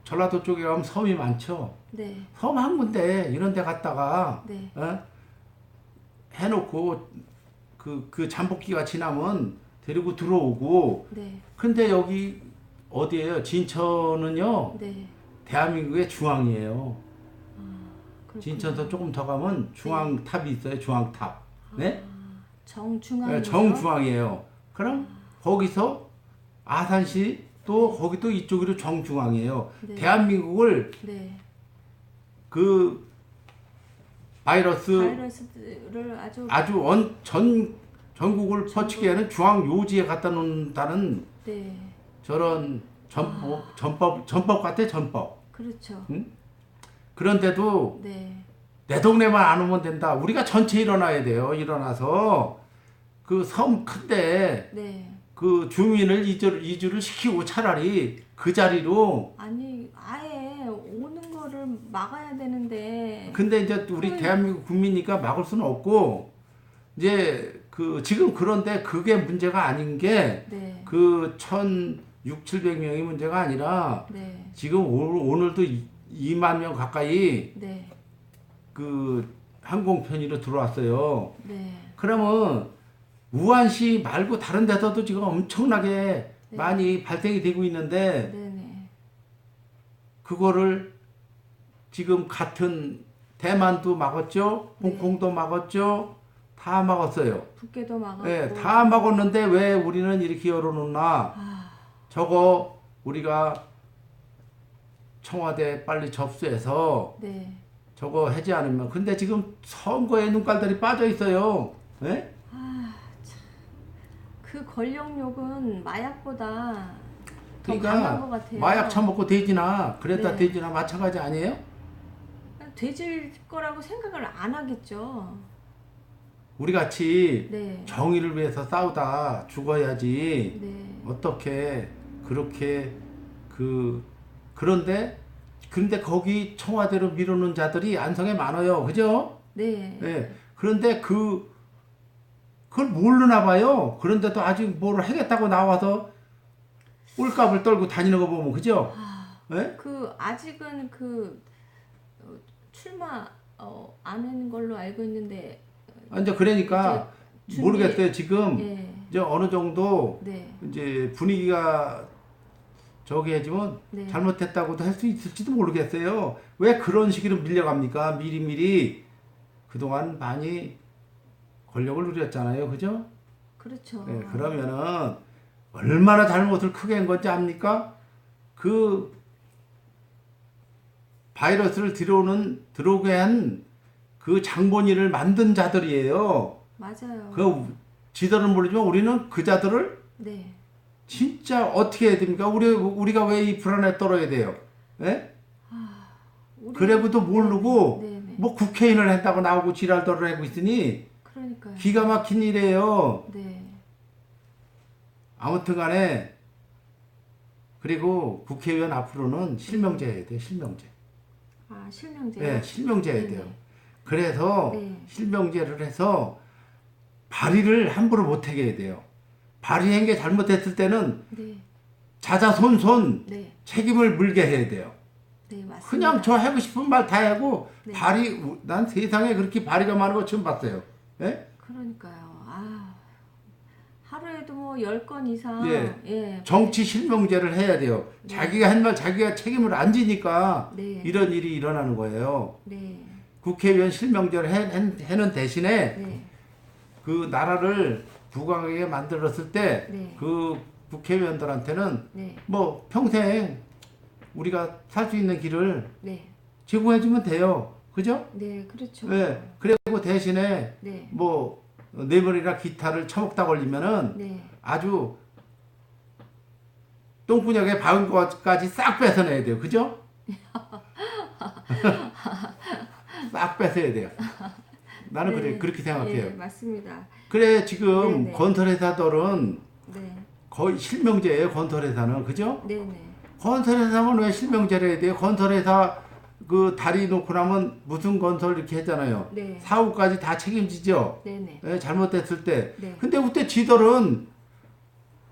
전라도 쪽에 가면 섬이 많죠. 네. 섬 한 군데 이런 데 갔다가 네. 해놓고 그 잠복기가 지나면 데리고 들어오고. 네. 근데 여기 어디예요? 진천은요. 네. 대한민국의 중앙이에요. 그렇군요. 진천서 조금 더 가면 중앙탑이 있어요. 중앙탑. 네? 정중앙. 네, 정중앙이에요. 그럼 거기서 아산시 또 거기 또 이쪽으로 정중앙이에요. 네. 대한민국을 네. 그 바이러스를 아주 전국을 퍼치기에는 중앙 요지에 갖다 놓는다는 네. 저런 전법 같아, 전법. 그렇죠. 응? 그런데도 네. 내 동네만 안 오면 된다. 우리가 전체 일어나야 돼요. 일어나서 그 섬 큰데 네. 그 주민을 이주를 시키고 차라리 그 자리로. 아니 아예 오는 거를 막아야 되는데. 근데 이제 우리 대한민국 국민이니까 막을 수는 없고 이제 그 지금 그런데 그게 문제가 아닌 게 네. 그 1,600~700명이 문제가 아니라 네. 지금 오늘도 2만 명 가까이 네. 그 항공편의로 들어왔어요. 네. 그러면 우한시 말고 다른 데서도 지금 엄청나게 네. 많이 발생이 되고 있는데 네네. 그거를 지금 같은 대만도 막았죠, 네. 홍콩도 막았죠, 다 막았어요. 북계도 막았고. 네, 다 막았는데 왜 우리는 이렇게 열어놓나? 저거 우리가 청와대 빨리 접수해서 네. 저거 하지 않으면. 근데 지금 선거에 눈깔들이 빠져 있어요. 네? 그 권력욕은 마약보다 더 강한 것 그러니까 같아요. 마약 처먹고 돼지나 그랬다 네. 돼지나 마찬가지 아니에요? 되질 거라고 생각을 안 하겠죠. 우리 같이 네. 정의를 위해서 싸우다 죽어야지. 네. 어떻게 그렇게 그런데 근데 거기 청와대로 밀어놓은 자들이 안성에 많아요. 그죠? 네. 네. 그런데 그걸 모르나 봐요. 그런데도 아직 뭘 하겠다고 나와서 꼴값을 떨고 다니는 거 보면. 그죠? 네? 그 아직은 출마 안 하는 걸로 알고 있는데. 이제 그러니까 이제 모르겠어요. 지금 예. 이제 어느 정도 네. 이제 분위기가 저기 해지면 네. 잘못했다고도 할 수 있을지도 모르겠어요. 왜 그런 식으로 밀려갑니까? 미리미리 그동안 많이 권력을 누렸잖아요. 그죠? 그렇죠. 네, 그러면은 얼마나 잘못을 크게 한 건지 압니까? 그 바이러스를 들어오게 한 그 장본인을 만든 자들이에요. 맞아요. 그 지들은 모르지만 우리는 그 자들을 네. 진짜 어떻게 해야 됩니까? 우리가 왜 이 불안에 떨어야 돼요? 예? 그래도 모르고 네, 네. 뭐 국회의원을 했다고 나오고 지랄들을 하고 있으니 그러니까요. 기가 막힌 일이에요. 네. 아무튼 간에 그리고 국회의원 앞으로는 실명제 해야 돼. 실명제. 아, 실명제. 네, 실명제해야 네네. 돼요. 그래서 네. 실명제를 해서 발의를 함부로 못하게 해야 돼요. 발의한 게 잘못됐을 때는 네. 자자손손 네. 책임을 물게 해야 돼요. 네, 맞습니다. 그냥 저 하고 싶은 말 다 하고 네. 난 세상에 그렇게 발의가 많은 거 처음 봤어요. 예? 그러니까요. 아, 하루에도 뭐 10건 이상. 예. 예. 정치 실명제를 해야 돼요. 네. 자기가 한 말 자기가 책임을 안 지니까 네. 이런 일이 일어나는 거예요. 네. 국회의원 실명제를 해는 대신에 네. 그 나라를 부강하게 만들었을 때 네. 그 국회의원들한테는 네. 뭐 평생 우리가 살 수 있는 길을 네. 제공해주면 돼요. 그죠? 네, 그렇죠. 네. 그리고 대신에 네. 뭐 뇌물이나 기타를 처먹다 걸리면은 네. 아주 똥구녕에 박은 것까지 싹 뺏어내야 돼요. 그죠? 싹 뺏어야 돼요. 나는 네. 그래 그렇게 생각해요. 예, 맞습니다. 그래 지금 네네. 건설회사들은 네. 거의 실명제예요. 건설회사는 그죠? 네, 네. 건설회사는 왜 실명제를 해야 돼요? 건설회사 그 다리 놓고 나면 무슨 건설 이렇게 했잖아요. 네. 사후까지 다 책임지죠. 네, 네. 예, 잘못됐을 때. 네. 근데 그때 지들은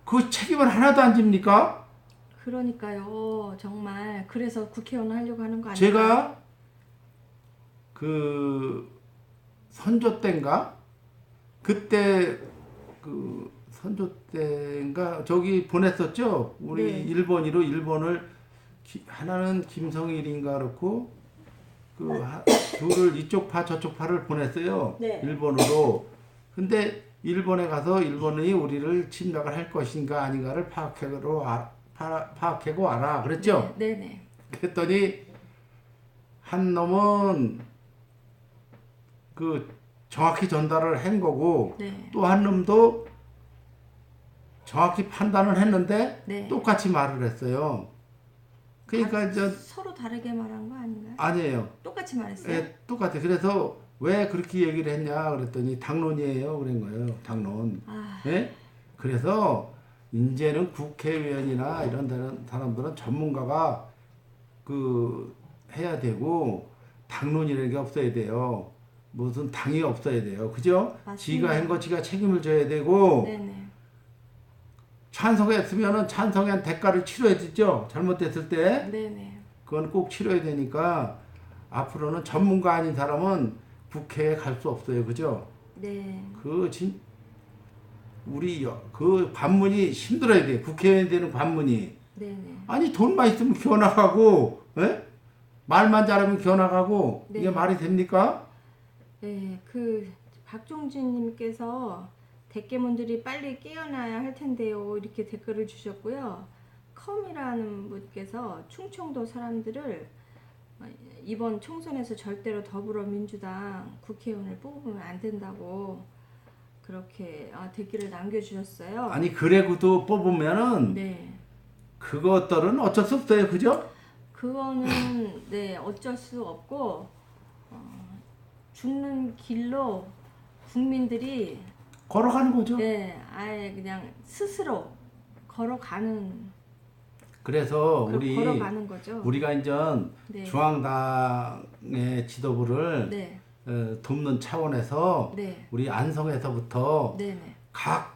그 책임을 하나도 안 집니까? 그러니까요. 정말 그래서 국회의원 하려고 하는 거 아니에요? 제가 그 선조 때인가 그때 그 선조 때인가 저기 보냈었죠. 우리 네. 일본으로 일본을 하나는 김성일인가 그렇고 둘을 이쪽 파 저쪽 파를 보냈어요. 네. 일본으로. 근데 일본에 가서 일본이 우리를 침략을 할 것인가 아닌가를 파악하고 와라 그랬죠. 네, 네. 그랬더니 한 놈은 그 정확히 전달을 한 거고 네. 또 한 놈도 정확히 판단을 했는데 네. 똑같이 말을 했어요. 그러니까 서로 다르게 말한 거 아닌가요? 아니에요. 똑같이 말했어요? 예, 똑같아. 그래서 왜 그렇게 얘기를 했냐 그랬더니 당론이에요. 그런 거예요. 당론. 아, 예? 그래서 이제는 국회의원이나 이런 사람들은 전문가가 그 해야 되고 당론이라는 게 없어야 돼요. 무슨 당이 없어야 돼요. 그죠? 맞습니다. 지가 한 거 지가 책임을 져야 되고 네네. 찬성했으면은 찬성한 대가를 치러야 되죠. 잘못됐을 때 네네. 그건 꼭 치러야 되니까 앞으로는 전문가 아닌 사람은 국회에 갈 수 없어요. 그죠? 네. 그 관문이 힘들어야 돼. 국회의원 되는 관문이. 네네. 아니 돈만 있으면 기어나가고, 예? 말만 잘하면 기어나가고 네. 이게 말이 됩니까? 네, 그 박종진님께서 대깨문들이 빨리 깨어나야 할 텐데요. 이렇게 댓글을 주셨고요. 컴이라는 분께서 충청도 사람들을 이번 총선에서 절대로 더불어민주당 국회의원을 뽑으면 안 된다고 그렇게 댓글을 남겨주셨어요. 아니 그래도 뽑으면은 네, 그것들은 어쩔 수 없어요. 그죠? 그거는 네 어쩔 수 없고 죽는 길로 국민들이 걸어가는 거죠. 네, 아예 그냥 스스로 걸어가는 그래서 우리 걸어가는 거죠. 우리가 이제 네. 중앙당의 지도부를 네, 돕는 차원에서 네, 우리 안성에서부터 네, 네, 각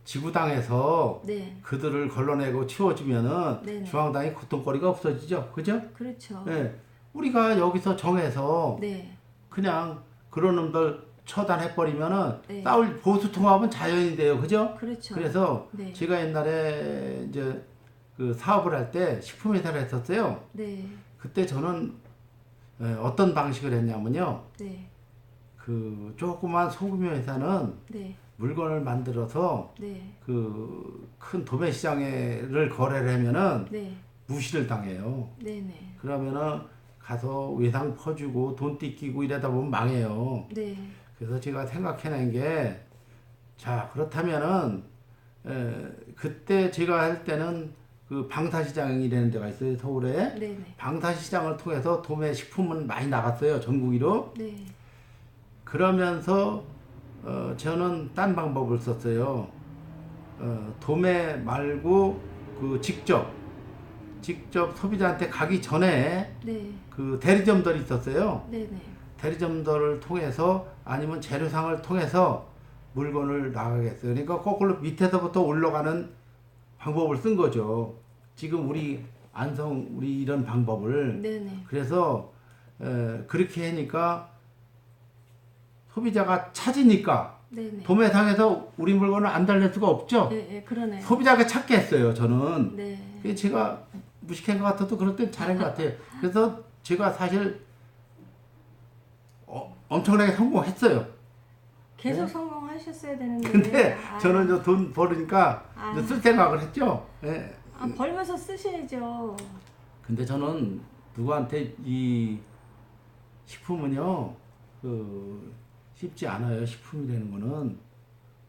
지구당에서 네, 그들을 걸러내고 치워주면은 네네. 중앙당이 고통거리가 없어지죠. 그죠? 그렇죠. 예. 우리가 여기서 정해서 네, 그냥 그런 놈들 처단해버리면은 네. 싸울 보수 통합은 자연이 돼요. 그죠? 그렇죠. 그래서 네, 제가 옛날에 이제 그 사업을 할 때 식품회사를 했었어요. 네, 그때 저는 어떤 방식을 했냐면요. 네, 그 조그만 소규모 회사는 네, 물건을 만들어서 네, 그 큰 도매 시장에를 거래를 하면은 네, 무시를 당해요. 네, 네, 그러면은 가서 외상 퍼주고 돈 띠끼고 이러다 보면 망해요. 네, 그래서 제가 생각해낸 게, 자, 그렇다면은, 그때 제가 할 때는 그 방사시장이라는 데가 있어요, 서울에. 네, 네, 방사시장을 통해서 도매 식품은 많이 나갔어요, 전국위로. 네, 그러면서, 저는 딴 방법을 썼어요. 도매 말고, 그 직접 직접 소비자한테 가기 전에 네. 그 대리점들이 있었어요. 네네. 대리점들을 통해서 아니면 재료상을 통해서 물건을 나가겠어요. 그러니까 거꾸로 밑에서부터 올라가는 방법을 쓴 거죠. 지금 우리 안성 우리 이런 방법을 네네. 그래서 그렇게 하니까 소비자가 찾으니까 네네. 도매상에서 우리 물건을 안 달랠 수가 없죠. 예, 예, 그러네요. 소비자가 찾게 했어요. 저는 네. 그게 제가 무식한 것 같아도 그럴 땐 잘한 것 같아요. 그래서 제가 사실 엄청나게 성공했어요. 계속 네. 성공하셨어야 되는데. 근데 아, 저는 저 돈 벌으니까 이제 쓸 생각을 했죠. 예. 벌면서 쓰셔야죠. 근데 저는 누구한테 이 식품은요, 그 쉽지 않아요. 식품이라는 거는.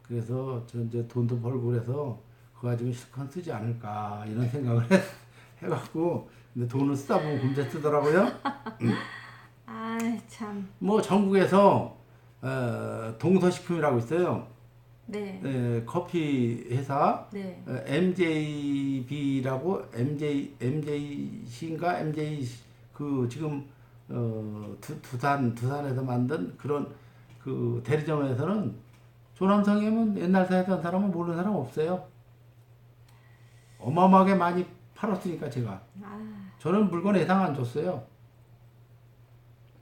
그래서 저 이제 돈도 벌고 그래서 그거 가지고 실컷 쓰지 않을까 이런 생각을 해갖고 근데 돈을 쓰다 보면 금세 쓰더라고요. 아, 참. 뭐 전국에서 동서식품이라고 있어요. 네. 커피 회사 네. MJB라고 MJC인가 MJ 그 지금 두산에서 만든 그런 그 대리점에서는 조남성이면 옛날 살던 사람은 모르는 사람 없어요. 어마어마하게 많이 팔았으니까 제가 아, 저는 물건 예상 안 줬어요.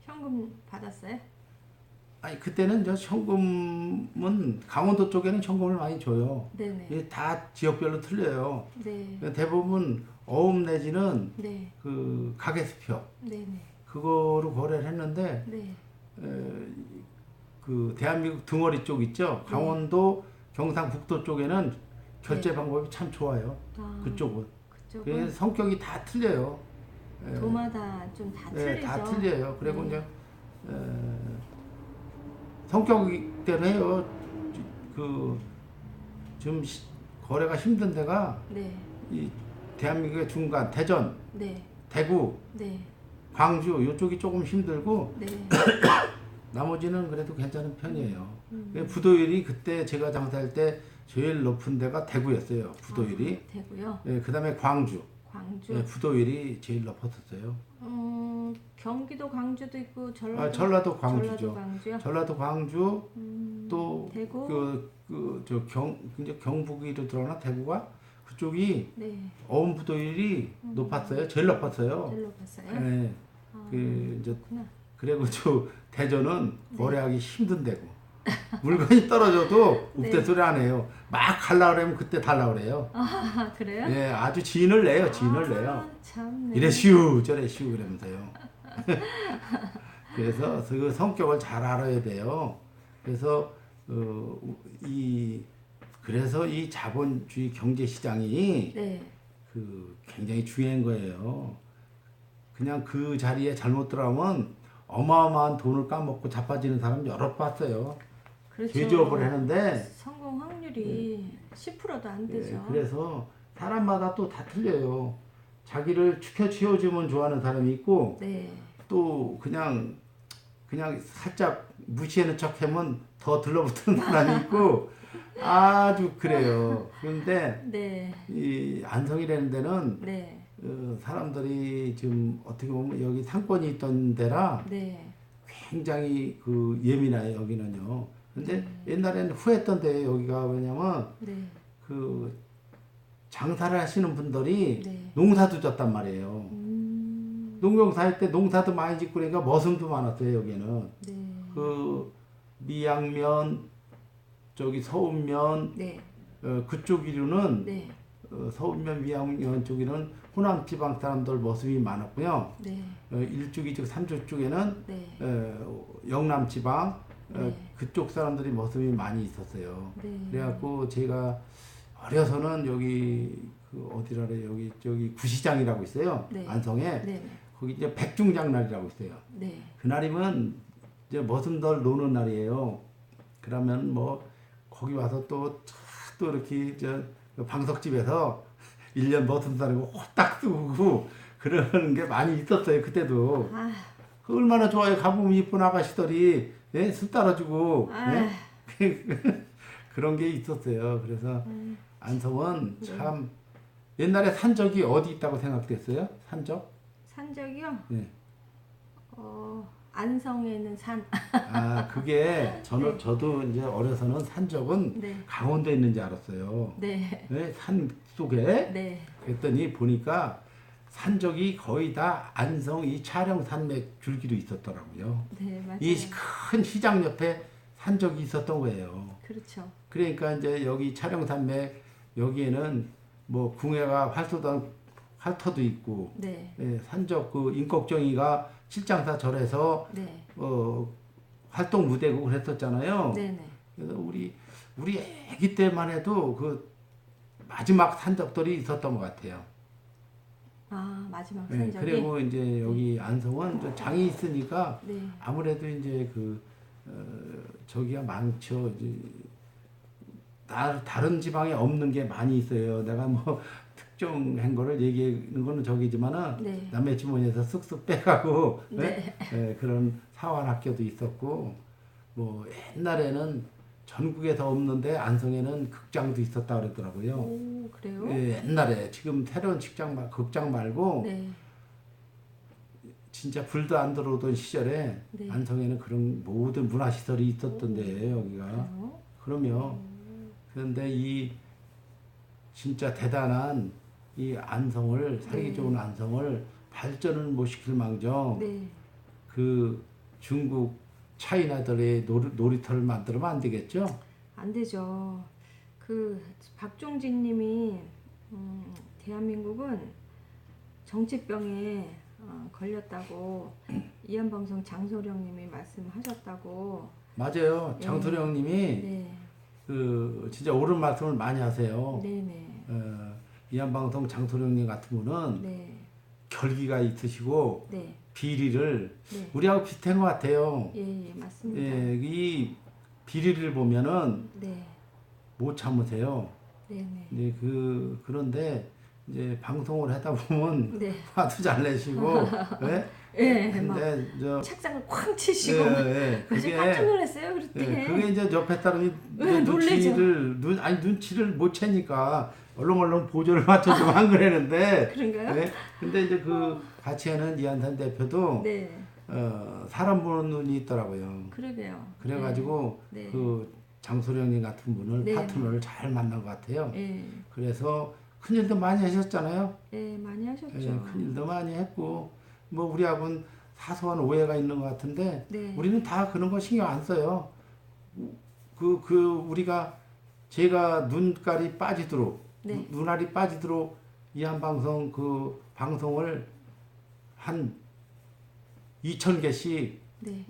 현금 받았어요? 아니 그때는 저 현금은 강원도 쪽에는 현금을 많이 줘요. 네네. 이게 다 지역별로 틀려요. 네. 대부분 어음 내지는 네. 그 가게수표 네네. 그거로 거래를 했는데 네. 그 대한민국 등허리 쪽 있죠. 네. 강원도 경상북도 쪽에는 결제 네. 방법이 참 좋아요. 아, 그쪽은. 그쪽은 그래서 성격이 다 틀려요. 도마다 좀 다 네, 틀리죠. 다 틀려요. 그리고 네. 이제 성격대로 해요. 그 좀 거래가 힘든 데가 네. 이 대한민국의 중간 대전, 네. 대구, 네. 광주 이쪽이 조금 힘들고 네. 나머지는 그래도 괜찮은 편이에요. 음. 부도율이 그때 제가 장사할 때 제일 높은 데가 대구였어요. 부도율이. 아, 되고요. 예, 그다음에 광주. 광주. 예, 부도율이 제일 높았었어요. 경기도 광주도 있고 전라도. 전라도 광주죠. 전라도 광주요. 전라도 광주 또 대구. 이제 경북이로 들어가나 대구가 그쪽이 네. 어음 부도율이 높았어요. 제일 높았어요. 제일 높았어요. 예. 아, 그 이제 그렇구나. 그리고 저 대전은 네. 거래하기 힘든 데고 물건이 떨어져도 네. 읍대 소리 안 해요. 막 갈라 그러면 그때 달라 그래요. 아, 그래요? 예, 아주 진을 내요. 진을 내요. 아, 참네. 이래 쉬우 저래 쉬우 그러면서요. 그래서 그 성격을 잘 알아야 돼요. 그래서 그래서 이 자본주의 경제 시장이 네. 그 굉장히 중요한 거예요. 그냥 그 자리에 잘못 들어가면 어마어마한 돈을 까먹고 자빠지는 사람 여러 봤어요. 그렇죠. 제조업을 하는데 성공 확률이 10%도 안 되죠. 예, 그래서 사람마다 또 다 틀려요. 자기를 치워주면 좋아하는 사람이 있고 네. 또 그냥 살짝 무시하는 척하면 더 들러붙는 사람이 있고 아주 그래요. 그런데 네. 이 안성이라는 데는 네. 사람들이 지금 어떻게 보면 여기 상권이 있던 데라 네. 굉장히 그 예민해요 여기는요. 근데 옛날에는 후했던 데 여기가 왜냐면 네. 그 장사를 하시는 분들이 네. 농사도 졌단 말이에요. 농경사 할 때 농사도 많이 짓고 그러니까 머슴도 많았어요 여기는. 네. 그 미양면 저기 서운면 네. 그쪽 이류는 네. 서운면 미양면 쪽에는 호남 지방 사람들 모습이 많았고요. 네. 일주, 이주, 삼주 쪽에는 네. 영남 지방 네. 그쪽 사람들이 모습이 많이 있었어요. 네. 그래갖고 제가 어려서는 여기 그 어디라 그래 여기 저기 구시장이라고 있어요. 네. 안성에 네. 거기 이제 백중장날이라고 있어요. 네. 그날이면 이제 머슴들 노는 날이에요. 그러면 뭐 거기 와서 또 이렇게 저 방석집에서 1년 머슴 사는 거 호딱 쓰고 그러는 게 많이 있었어요. 그때도. 아, 그 얼마나 좋아요. 가보면 이쁜 아가씨들이 예? 술 따라주고 아. 예? 그런 게 있었어요. 그래서 안성은 참 옛날에 산적이 어디 있다고 생각됐어요? 산적? 산적이요? 네. 안성에는 산. 아, 그게 네. 저도 이제 어려서는 산적은 네. 강원도에 있는 줄 알았어요. 네. 네, 산 속에. 네. 그랬더니 보니까 산적이 거의 다 안성 이 촬영산맥 줄기로 있었더라고요. 네, 맞아요. 이 큰 시장 옆에 산적이 있었던 거예요. 그렇죠. 그러니까 이제 여기 촬영산맥 여기에는 뭐 궁예가 활쏘던 활터도 있고, 네. 예, 산적 그 임꺽정이가 칠장사 절에서 네. 활동 무대고 그랬었잖아요. 네, 네. 그래서 우리 아기 때만 해도 그 마지막 산적들이 있었던 것 같아요. 아, 마지막 예, 산적이. 그리고 이제 여기 안성은 좀 장이 있으니까 네. 아무래도 이제 저기가 많죠. 이제 다른 지방에 없는 게 많이 있어요. 내가 뭐 특정한 거를 얘기하는 거는 저기지만은 네. 남의 지문에서 쓱쓱 빼가고 네. 그런 사관 학교도 있었고 뭐 옛날에는 전국에서 없는데 안성에는 극장도 있었다 그러더라고요. 오, 그래요? 예, 옛날에 지금 새로운 극장 말고 네. 진짜 불도 안 들어오던 시절에 네. 안성에는 그런 모든 문화시설이 있었던데 여기가. 그래요? 그럼요. 그런데 이 진짜 대단한 이 안성을 살기 네. 좋은 안성을 발전을 못 시킬 망정 네. 그 중국 차이나들의 놀이터를 만들면 안 되겠죠? 안 되죠. 그 박종진 님이 대한민국은 정치병에 걸렸다고 이한방송 장소령 님이 말씀하셨다고. 맞아요. 네. 장소령님이 네. 그 진짜 옳은 말씀을 많이 하세요. 네네. 이한방송 장소령님 같은 분은 네. 결기가 있으시고 네. 비리를 네. 우리하고 비슷한 것 같아요. 예, 예, 맞습니다. 예, 이 비리를 보면은 네. 못 참으세요. 네네. 이제 그런데 이제 방송을 하다 보면 네. 화도 잘 내시고, 예? 예, 막 근데 책상을 쾅 치시고 그래서 그게 깜짝 놀랐어요. 그럴 때. 그게 이제 옆에 사람이 네, 눈치를 못 채니까 얼렁얼렁 보조를 맞춰주고 한 거라는데, 그런가요? 예? 근데 이제 그 같이 하는 이한산 대표도 네. 사람 보는 눈이 있더라고요. 그러게요. 그래가지고 네. 그 장소령님 같은 분을 네. 파트너를 잘 만난 것 같아요. 예. 그래서 큰일도 많이 하셨잖아요. 예, 많이 하셨죠. 예, 큰일도 많이 했고 뭐 우리하고는 사소한 오해가 있는 것 같은데 네. 우리는 다 그런 거 신경 안 써요. 우리가 제가 눈깔이 빠지도록 네. 눈알이 빠지도록 이한방송 그 방송을 한 2,000개씩 네.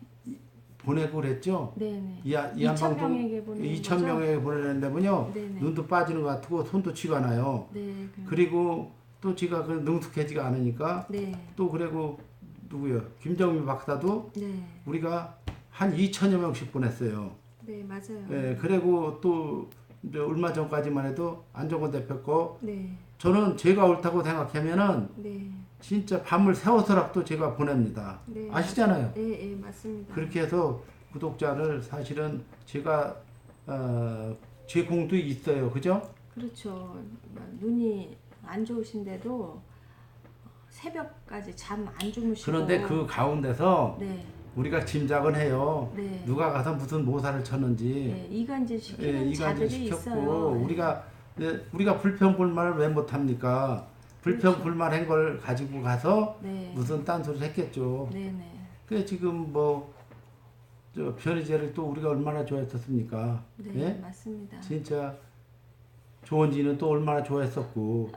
보내고 그랬죠. 네네. 이한방송 2,000명에게 보내는 2,000명에게 보내는데면요 네네. 눈도 빠지는 것 같고 손도 쥐가 나요. 네. 그리고 또 지가 그 능숙하지가 않으니까 네. 또 그리고 누구요? 김정미 박사도 네. 우리가 한 2천여 명씩 보냈어요. 네, 맞아요. 예, 그리고 또 이제 얼마 전까지만 해도 안정권 대표 거 네. 저는 제가 옳다고 생각하면은 네. 진짜 밤을 새워서라도 제가 보냅니다. 네. 아시잖아요. 예, 예, 맞습니다. 그렇게 해서 구독자를 사실은 제가 제 공도 있어요. 그죠? 그렇죠. 눈이 안 좋으신데도 새벽까지 잠 안 주무시고. 그런데 그 가운데서 네. 우리가 짐작은 해요. 네. 누가 가서 무슨 모사를 쳤는지. 네, 이간질 시키는 예, 이간질 자들이 시켰고 있어요. 우리가 불평불만을 왜 못합니까? 그렇죠. 불평불만한 걸 가지고 가서 네. 무슨 딴소리를 했겠죠. 네네. 그래 지금 저 변희재를 또 우리가 얼마나 좋아했었습니까? 네, 예? 맞습니다. 진짜 조원진은 또 얼마나 좋아했었고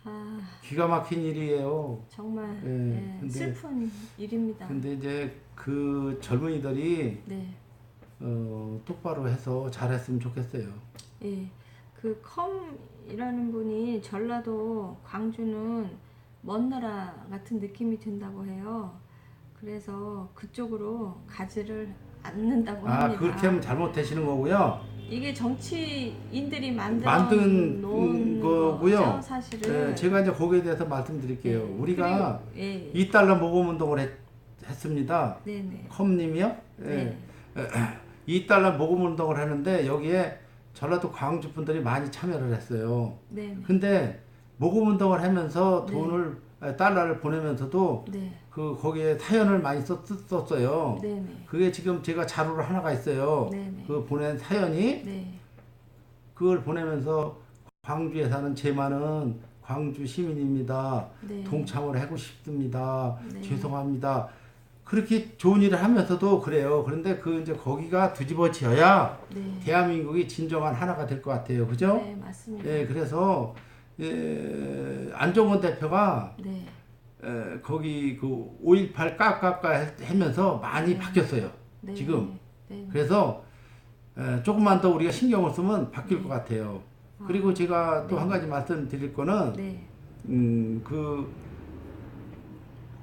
아, 기가 막힌 일이에요. 정말 예, 예, 근데- 슬픈 일입니다. 근데 이제 그 젊은이들이 네. 똑바로 해서 잘했으면 좋겠어요. 예. 그 컴이라는 분이 전라도 광주는 먼 나라 같은 느낌이 든다고 해요. 그래서 그쪽으로 가지를 않는다고 합니다. 그렇게 하면 잘못되시는 거고요. 이게 정치인들이 만든 놓은 거고요. 거죠, 사실은. 네, 제가 이제 거기에 대해서 말씀드릴게요. 네. 우리가 그리고- 예. 2달러 모금 운동을 했습니다. 네네. 컴님이요? 네. 2달러 모금 운동을 하는데 여기에 전라도 광주 분들이 많이 참여를 했어요. 네. 근데 모금 운동을 하면서 네. 달러를 보내면서도 네. 거기에 사연을 많이 썼어요. 네. 그게 지금 제가 자료로 하나가 있어요. 네. 그 보낸 사연이 네. 그걸 보내면서 광주에 사는 제 많은 광주 시민입니다. 네. 동참을 하고 싶습니다. 네. 죄송합니다. 그렇게 좋은 일을 하면서도 그래요. 그런데 이제 거기가 뒤집어져야 네. 대한민국이 진정한 하나가 될 것 같아요. 그죠? 네, 맞습니다. 예, 그래서 안종원 대표가 네. 거기 5.18 까까까 하면서 많이 네. 바뀌었어요. 네. 지금. 네. 그래서 조금만 더 우리가 신경을 쓰면 바뀔 것 같아요. 그리고 제가 또 네. 한 가지 말씀드릴 거는 네.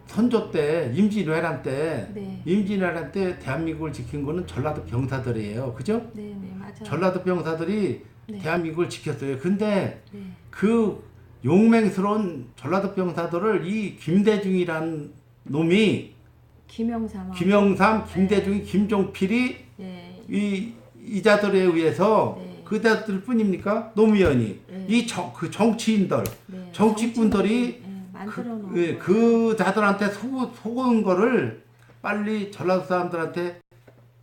선조 때 임진왜란 때 네. 임진왜란 때 대한민국을 지킨 거는 전라도 병사들이에요. 그죠? 네, 네, 맞아요. 전라도 병사들이 네. 대한민국을 지켰어요. 근데 네. 그 용맹스러운 전라도 병사들을 이 김대중이란 놈이 김영삼. 김영삼, 김대중이, 김종필이 네. 이자들에 의해서 네. 그자들 뿐입니까? 노무현이 네. 그 정치인들, 네. 정치꾼들이 네, 만들어 놓은 그 자들한테 속은 거를 빨리 전라도 사람들한테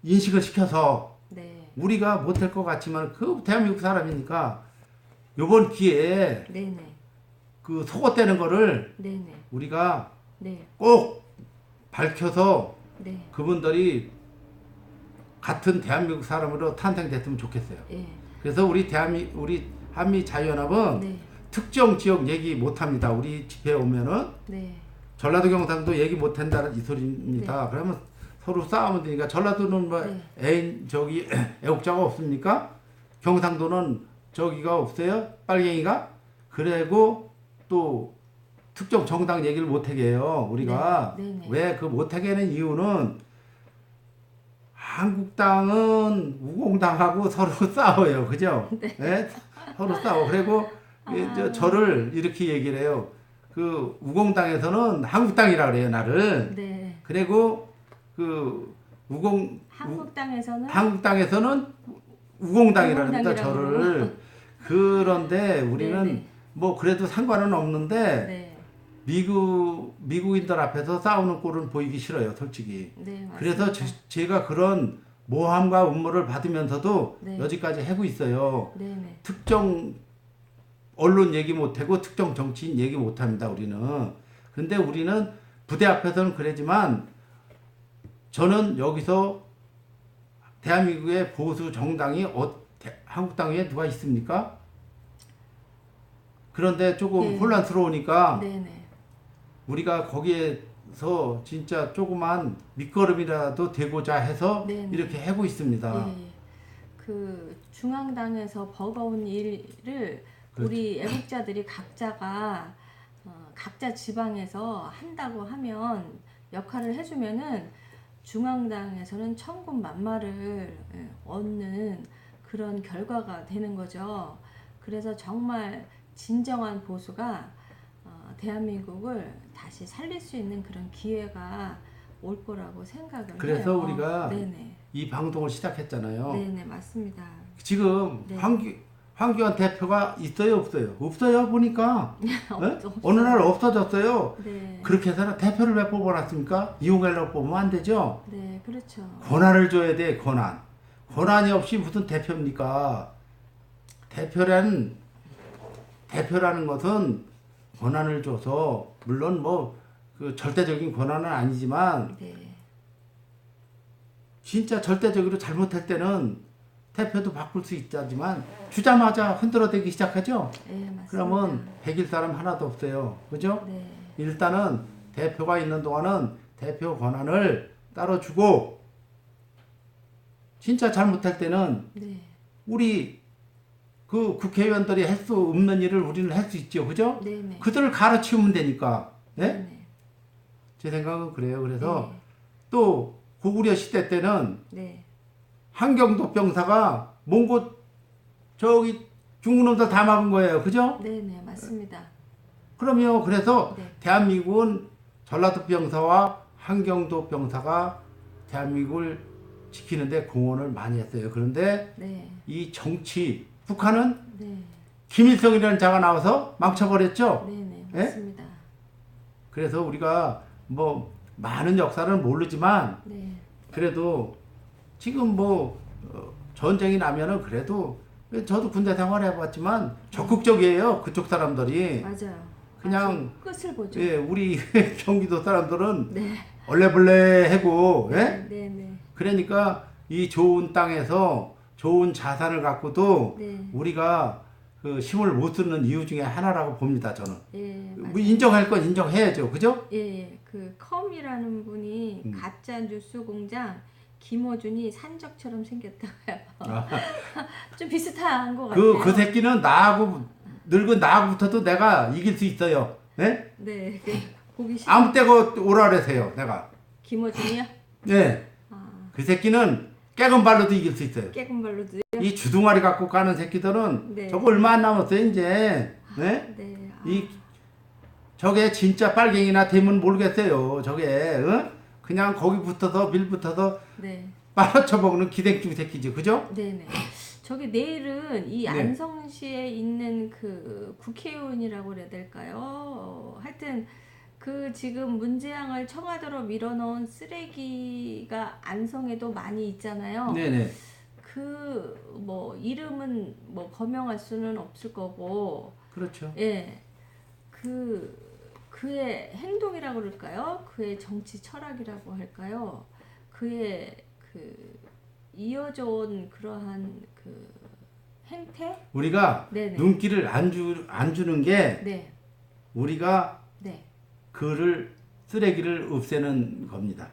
인식을 시켜서 네. 우리가 못할 것 같지만 대한민국 사람이니까 요번 기회에 네, 네. 그 속었다는 거를 네, 네. 우리가 네. 꼭 밝혀서 네. 그분들이 같은 대한민국 사람으로 탄생됐으면 좋겠어요. 예. 그래서 우리 한미 자유연합은 네. 특정 지역 얘기 못합니다. 우리 집회에 오면은 네. 전라도 경상도 얘기 못한다는 이 소리입니다. 그러면 서로 싸우면 되니까 전라도는 뭐 네. 애국자가 없습니까? 경상도는 저기가 없어요? 빨갱이가? 그리고 또 특정 정당 얘기를 못하게 해요. 우리가 네. 네, 네. 왜 그 못하게 하는 이유는 한국당은 우공당하고 서로 싸워요. 그죠? 네? 서로 싸워. 그리고 저를 이렇게 얘기를 해요. 그 우공당에서는 한국당이라 그래요, 나를. 네. 그리고 한국당에서는 우공당이라 합니다, 저를. 그런데 우리는 네, 네. 뭐 그래도 상관은 없는데 네. 미국인들 앞에서 싸우는 꼴은 보이기 싫어요, 솔직히. 네, 맞습니다. 그래서 제가 그런 모함과 음모를 받으면서도 네. 여지까지 하고 있어요. 네, 네. 특정 언론 얘기 못하고 특정 정치인 얘기 못합니다, 우리는. 근데 우리는 부대 앞에서는 그러지만 저는 여기서 대한민국의 보수 정당이 한국당 위에 누가 있습니까? 그런데 조금 네. 혼란스러우니까 네, 네. 우리가 거기에서 진짜 조그만 밑거름이라도 되고자 해서 네네. 이렇게 하고 있습니다. 예. 그 중앙당에서 버거운 일을 그렇죠. 우리 애국자들이 각자 지방에서 한다고 하면 역할을 해주면은 중앙당에서는 천군만마를 얻는 그런 결과가 되는 거죠. 그래서 정말 진정한 보수가 대한민국을 다시 살릴 수 있는 그런 기회가 올 거라고 생각을 그래서 해요. 우리가 네네. 이 방송을 시작했잖아요. 네네, 맞습니다. 지금 네. 황교안 대표가 있어요, 없어요? 없어요, 보니까. 없어요. 어느 날 없어졌어요. 네. 그렇게 해서는 대표를 왜 뽑아놨습니까? 이용하려고 뽑으면 안 되죠. 네, 그렇죠. 권한을 줘야 돼, 권한. 권한이 없이 무슨 대표입니까? 대표라는 것은 권한을 줘서, 물론 그 절대적인 권한은 아니지만, 네. 진짜 절대적으로 잘못할 때는 대표도 바꿀 수 있지만, 주자마자 흔들어대기 시작하죠? 네, 맞습니다. 그러면 100일 사람 하나도 없어요. 그죠? 네. 일단은 대표가 있는 동안은 대표 권한을 따로 주고, 진짜 잘못할 때는 네. 우리 그 국회의원들이 할 수 없는 일을 우리는 할 수 있죠. 그죠? 네네. 그들을 가르치우면 되니까. 네? 네네. 제 생각은 그래요. 그래서 네. 또 고구려 시대 때는 네. 한경도 병사가 몽고 저기 중국놈들 다 막은 거예요. 그죠? 네네, 맞습니다. 그럼요. 그래서 네. 대한민국은 전라도 병사와 한경도 병사가 대한민국을 지키는데 공헌을 많이 했어요. 그런데 네. 이 정치 북한은 네. 김일성이라는 자가 나와서 망쳐버렸죠. 네네 예? 맞습니다. 그래서 우리가 뭐 많은 역사를 모르지만 네. 그래도 지금 뭐 전쟁이 나면은 그래도 저도 군대 생활해봤지만 적극적이에요. 그쪽 사람들이 맞아요. 그냥 아주 끝을 보죠. 예, 우리 경기도 사람들은 네. 얼레벌레하고 예? 네네. 그러니까 이 좋은 땅에서 좋은 자산을 갖고도 네. 우리가 그 힘을 못 쓰는 이유 중에 하나라고 봅니다. 저는 예. 뭐 맞아요. 인정할 건 인정해야죠. 그죠? 예. 그 컴이라는 분이 가짜 뉴스 공장 김어준이 산적처럼 생겼다고요. 아, 좀 비슷한 것 같아요. 그 새끼는 나하고 늙은 나하고부터도 내가 이길 수 있어요. 예? 네. 그 보기 싫. 아무 때고 오라 그래세요. 내가. 김어준이요? 예. 아, 그 새끼는 깨금 발로도 이길 수 있어요. 깨금 발로도요? 이 주둥아리 갖고 가는 새끼들은 네. 저거 얼마 안 남았어요, 이제. 네? 네. 아, 이 저게 진짜 빨갱이나 되면 모르겠어요. 저게 그냥 거기 붙어서 밀 붙어서 네. 빨아쳐 먹는 기생충 새끼지, 그죠? 네네. 저기 내일은 이 네. 안성시에 있는 그 국회의원이라고 그래야 될까요? 하여튼 그 지금 문재앙을 청와대로 밀어넣은 쓰레기가 안성에도 많이 있잖아요. 네네. 그 뭐 이름은 뭐 거명할 수는 없을 거고, 그렇죠. 예, 그의 행동이라고 그럴까요? 그의 정치 철학이라고 할까요? 그의 그 이어져 온 그러한 그 행태? 우리가 네네. 눈길을 안 주는 게 네, 우리가 네, 그를 쓰레기를 없애는 겁니다.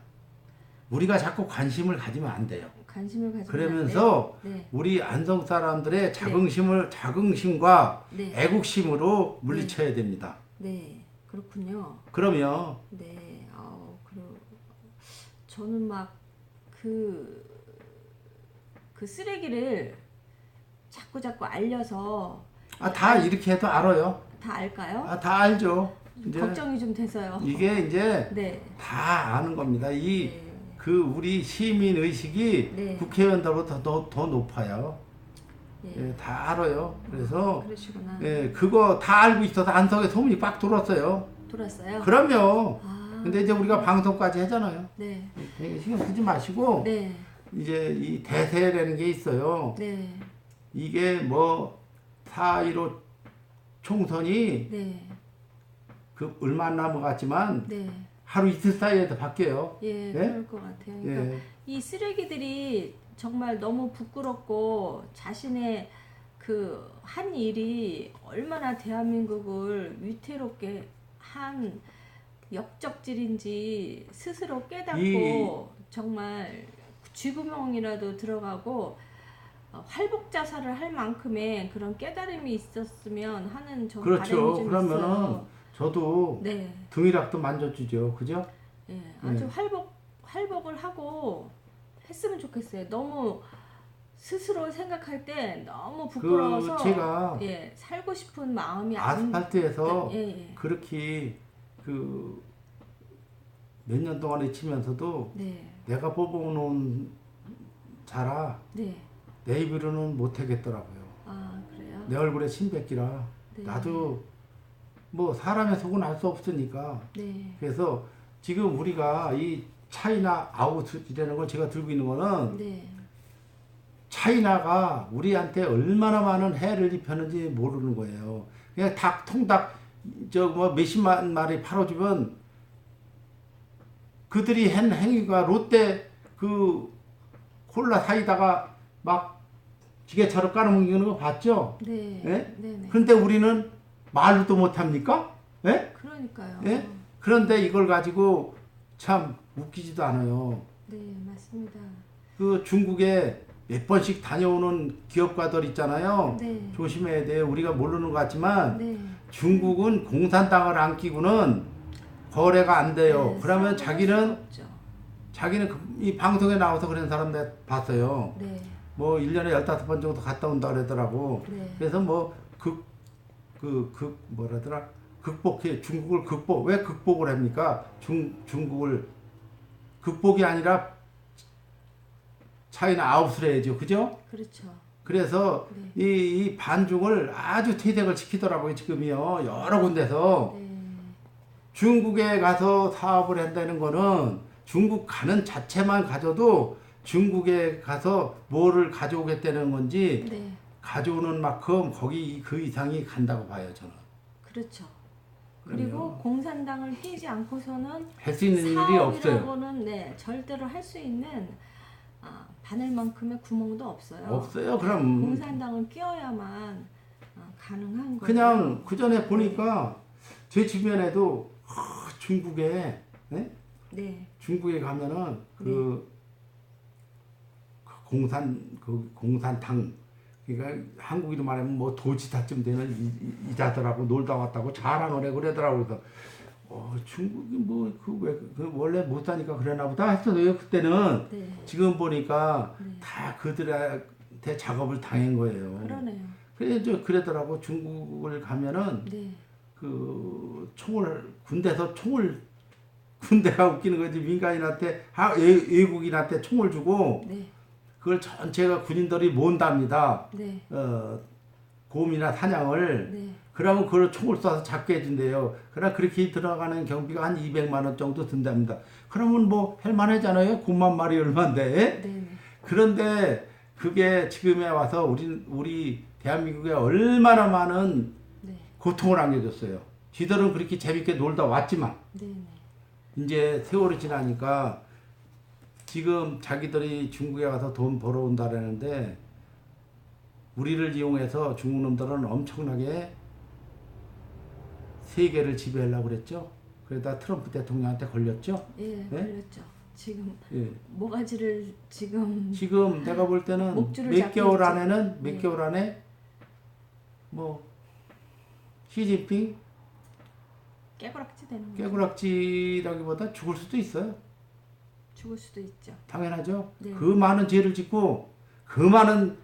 우리가 자꾸 관심을 가지면 안 돼요. 관심을 가지고 그러면서 네, 우리 안성 사람들의 자긍심과 네, 애국심으로 물리쳐야 됩니다. 네, 그렇군요. 그러면 네, 저는 막 그 쓰레기를 자꾸 알려서 다 이렇게 해도 알아요. 다 알까요? 다 알죠. 이제 걱정이 좀 돼서요. 이게 이제 네, 다 아는 겁니다. 네, 그 우리 시민 의식이 네. 국회의원들보다 더 높아요. 예. 예, 다 알아요. 그래서 그러시구나. 예, 그거 다 알고 있어서 안성에 소문이 빡 돌았어요. 돌았어요? 그럼요. 아, 근데 이제 우리가 방송까지 하잖아요. 네, 신경 쓰지 마시고 네, 이제 이 대세라는 게 있어요. 네, 이게 뭐 4.15 총선이 네, 그 얼마 안 남은 것 같지만 네. 하루 이틀 사이에도 바뀌어요. 예, 예? 그럴 것 같아요. 그러니까 예. 이 쓰레기들이 정말 너무 부끄럽고 자신의 그 한 일이 얼마나 대한민국을 위태롭게 한 역적질인지 스스로 깨닫고 정말 쥐구멍이라도 들어가고 활복 자살을 할 만큼의 그런 깨달음이 있었으면 하는 저 바람이 그렇죠. 좀 그러면은 있어요. 저도 네, 등이락도 만져주죠. 그죠? 예, 아주 활복을 하고 했으면 좋겠어요. 너무 스스로 생각할 때 너무 부끄러워서 제가 예, 살고 싶은 마음이 아스팔트에서 예, 예. 그렇게 그 몇 년 동안 외치면서도 네, 내가 뽑아놓은 자라 네. 내 입으로는 못하겠더라고요. 아, 그래요? 내 얼굴에 침 뱉기라. 네. 나도 뭐 사람의 속은 알 수 없으니까. 네, 그래서 지금 우리가 이 차이나 아웃이라는 걸 제가 들고 있는 거는 네, 차이나가 우리한테 얼마나 많은 해를 입혔는지 모르는 거예요. 그냥 닭, 통닭, 뭐 몇십만 마리 팔아주면 그들이 한 행위가 롯데 그 콜라 사이다가 막 지게차로 깔아뭉개는 거 봤죠? 네, 예? 네, 네. 그런데 우리는 말도 못합니까? 예? 그러니까요. 예? 그런데 이걸 가지고 참 웃기지도 않아요. 네, 맞습니다. 그 중국에 몇 번씩 다녀오는 기업가들 있잖아요. 네, 조심해야 돼요. 우리가 모르는 것 같지만 네. 중국은 공산 땅을 안 끼고는 거래가 안 돼요. 네, 그러면 사고할 수가 없죠. 자기는 이 방송에 나와서 그런 사람 내가 봤어요. 네, 뭐 1년에 15번 정도 갔다 온다 그러더라고. 네, 그래서 뭐 뭐라더라? 극복해. 중국을 왜 극복을 합니까? 중국을 극복이 아니라 차이나 아웃을 해야죠. 그죠? 그렇죠. 그래서 네. 이 반죽을 아주 퇴색을 시키더라고요. 지금이요. 여러 군데서. 네. 중국에 가서 사업을 한다는 거는 중국 가는 자체만 가져도 중국에 가서 뭐를 가져오겠다는 건지 네. 가져오는 만큼 거기 그 이상이 간다고 봐요. 저는. 그렇죠. 그리고 그럼요. 공산당을 끼지 않고서는 할 수 있는 일이 없어요. 사업이라고는 네, 절대로 할 수 있는 바늘만큼의 구멍도 없어요. 없어요. 그럼 공산당을 끼워야만 가능한 거예요. 그냥 그 전에 보니까 제 주변에도 중국에 네? 네. 중국에 가면은 그 공산당 그러니까 한국으로 말하면 뭐 도지사쯤 되는 이자들하고 놀다 왔다고 자랑을 해 그러더라고요. 그래서 중국이 뭐 그 원래 못 사니까 그러나 보다 했어요. 그때는 네. 지금 보니까 네. 다 그들한테 작업을 당한 거예요. 그러네요. 그래서 그러더라고. 중국을 가면은 네. 그 총을 군대가 웃기는 거지. 민간인한테 외국인한테 총을 주고 네. 그걸 전체가 군인들이 몬답니다. 네. 곰이나 사냥을. 네. 그러면 그걸 총을 쏴서 잡게 해준대요. 그러나 그렇게 들어가는 경비가 한 200만 원 정도 든답니다. 그러면 뭐 할만하잖아요. 곰만 마리 얼마인데. 네. 그런데 그게 지금에 와서 우리 대한민국에 얼마나 많은 네. 고통을 안겨줬어요. 지들은 그렇게 재밌게 놀다 왔지만 네. 이제 세월이 지나니까 지금 자기들이 중국에 가서 돈 벌어온다라는데 우리를 이용해서 중국 놈들은 엄청나게 세계를 지배하려고 그랬죠. 그러다 트럼프 대통령한테 걸렸죠. 예, 네? 걸렸죠. 지금 예. 모가지를 지금 내가 볼 때는 목줄을 몇 잡고 개월 있죠. 안에는 몇 네. 개월 안에 뭐 시진핑 깨부락지 되는 거죠. 깨구락지라기보다 죽을 수도 있어요. 죽을 수도 있죠. 당연하죠. 네. 그 많은 죄를 짓고 그 많은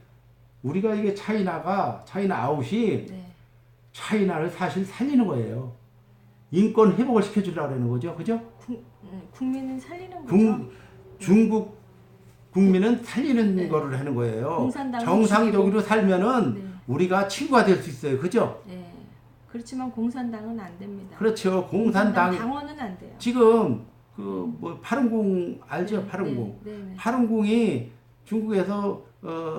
우리가 이게 차이나 아웃이 네. 차이나를 사실 살리는 거예요. 인권 회복을 시켜주려고 하는 거죠. 그죠? 국민은 살리는 거죠. 중국 국민은 살리는 네. 거를 하는 거예요. 공산당은 정상적으로 살면은 네. 우리가 친구가 될 수 있어요. 그죠? 네. 그렇지만 공산당은 안 됩니다. 그렇죠. 공산당 당원은 안 돼요. 지금 그 뭐 파룬궁 알죠? 네, 파룬궁. 네, 네, 파룬궁이 중국에서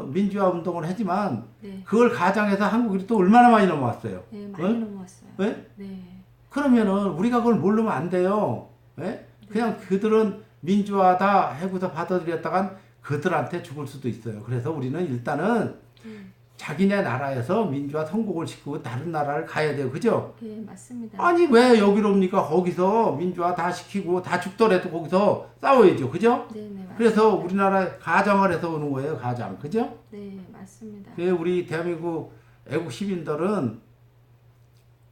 민주화 운동을 하지만 네. 그걸 가장해서 한국이 또 얼마나 많이 넘어왔어요. 네, 많이 어? 넘어왔어요. 네? 네. 그러면은 우리가 그걸 모르면 안 돼요. 예? 그냥 그들은 민주화다 해고서 받아들였다간 그들한테 죽을 수도 있어요. 그래서 우리는 일단은 자기네 나라에서 민주화 성공을 시키고 다른 나라를 가야 돼요. 그죠? 네, 맞습니다. 아니 왜 여기로 옵니까? 거기서 민주화 다 시키고 다 죽더라도 거기서 싸워야죠. 그죠? 네, 네, 맞습니다. 그래서 우리나라 가장을 해서 오는 거예요. 가장. 그죠? 네, 맞습니다. 그 우리 대한민국 애국 시민들은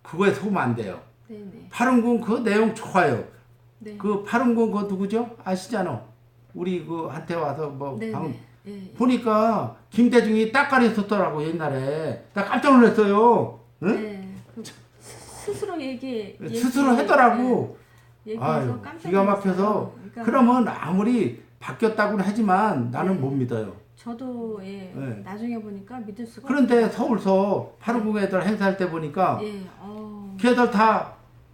그거에 속으면 안 돼요. 네, 네. 파룬궁 그 내용 좋아요. 네. 그 파룬궁 그 누구죠? 아시잖아. 우리 그 한테 와서 뭐 네, 방 네. 예, 예. 보니까 김대중이 딱가리 썼더라고 옛날에. 나 깜짝 놀랐어요. 응? 네. 스스로 스스로 하더라고. 얘기해서 아유, 깜짝 기가 놀랐어요. 막혀서. 그러니까 그러면 아무리 바뀌었다고는 하지만 나는 네. 못 믿어요. 저도 네. 나중에 보니까 믿을 수가 그런데 서울서 파룬궁 애들 행사할 때 보니까 예, 걔들 다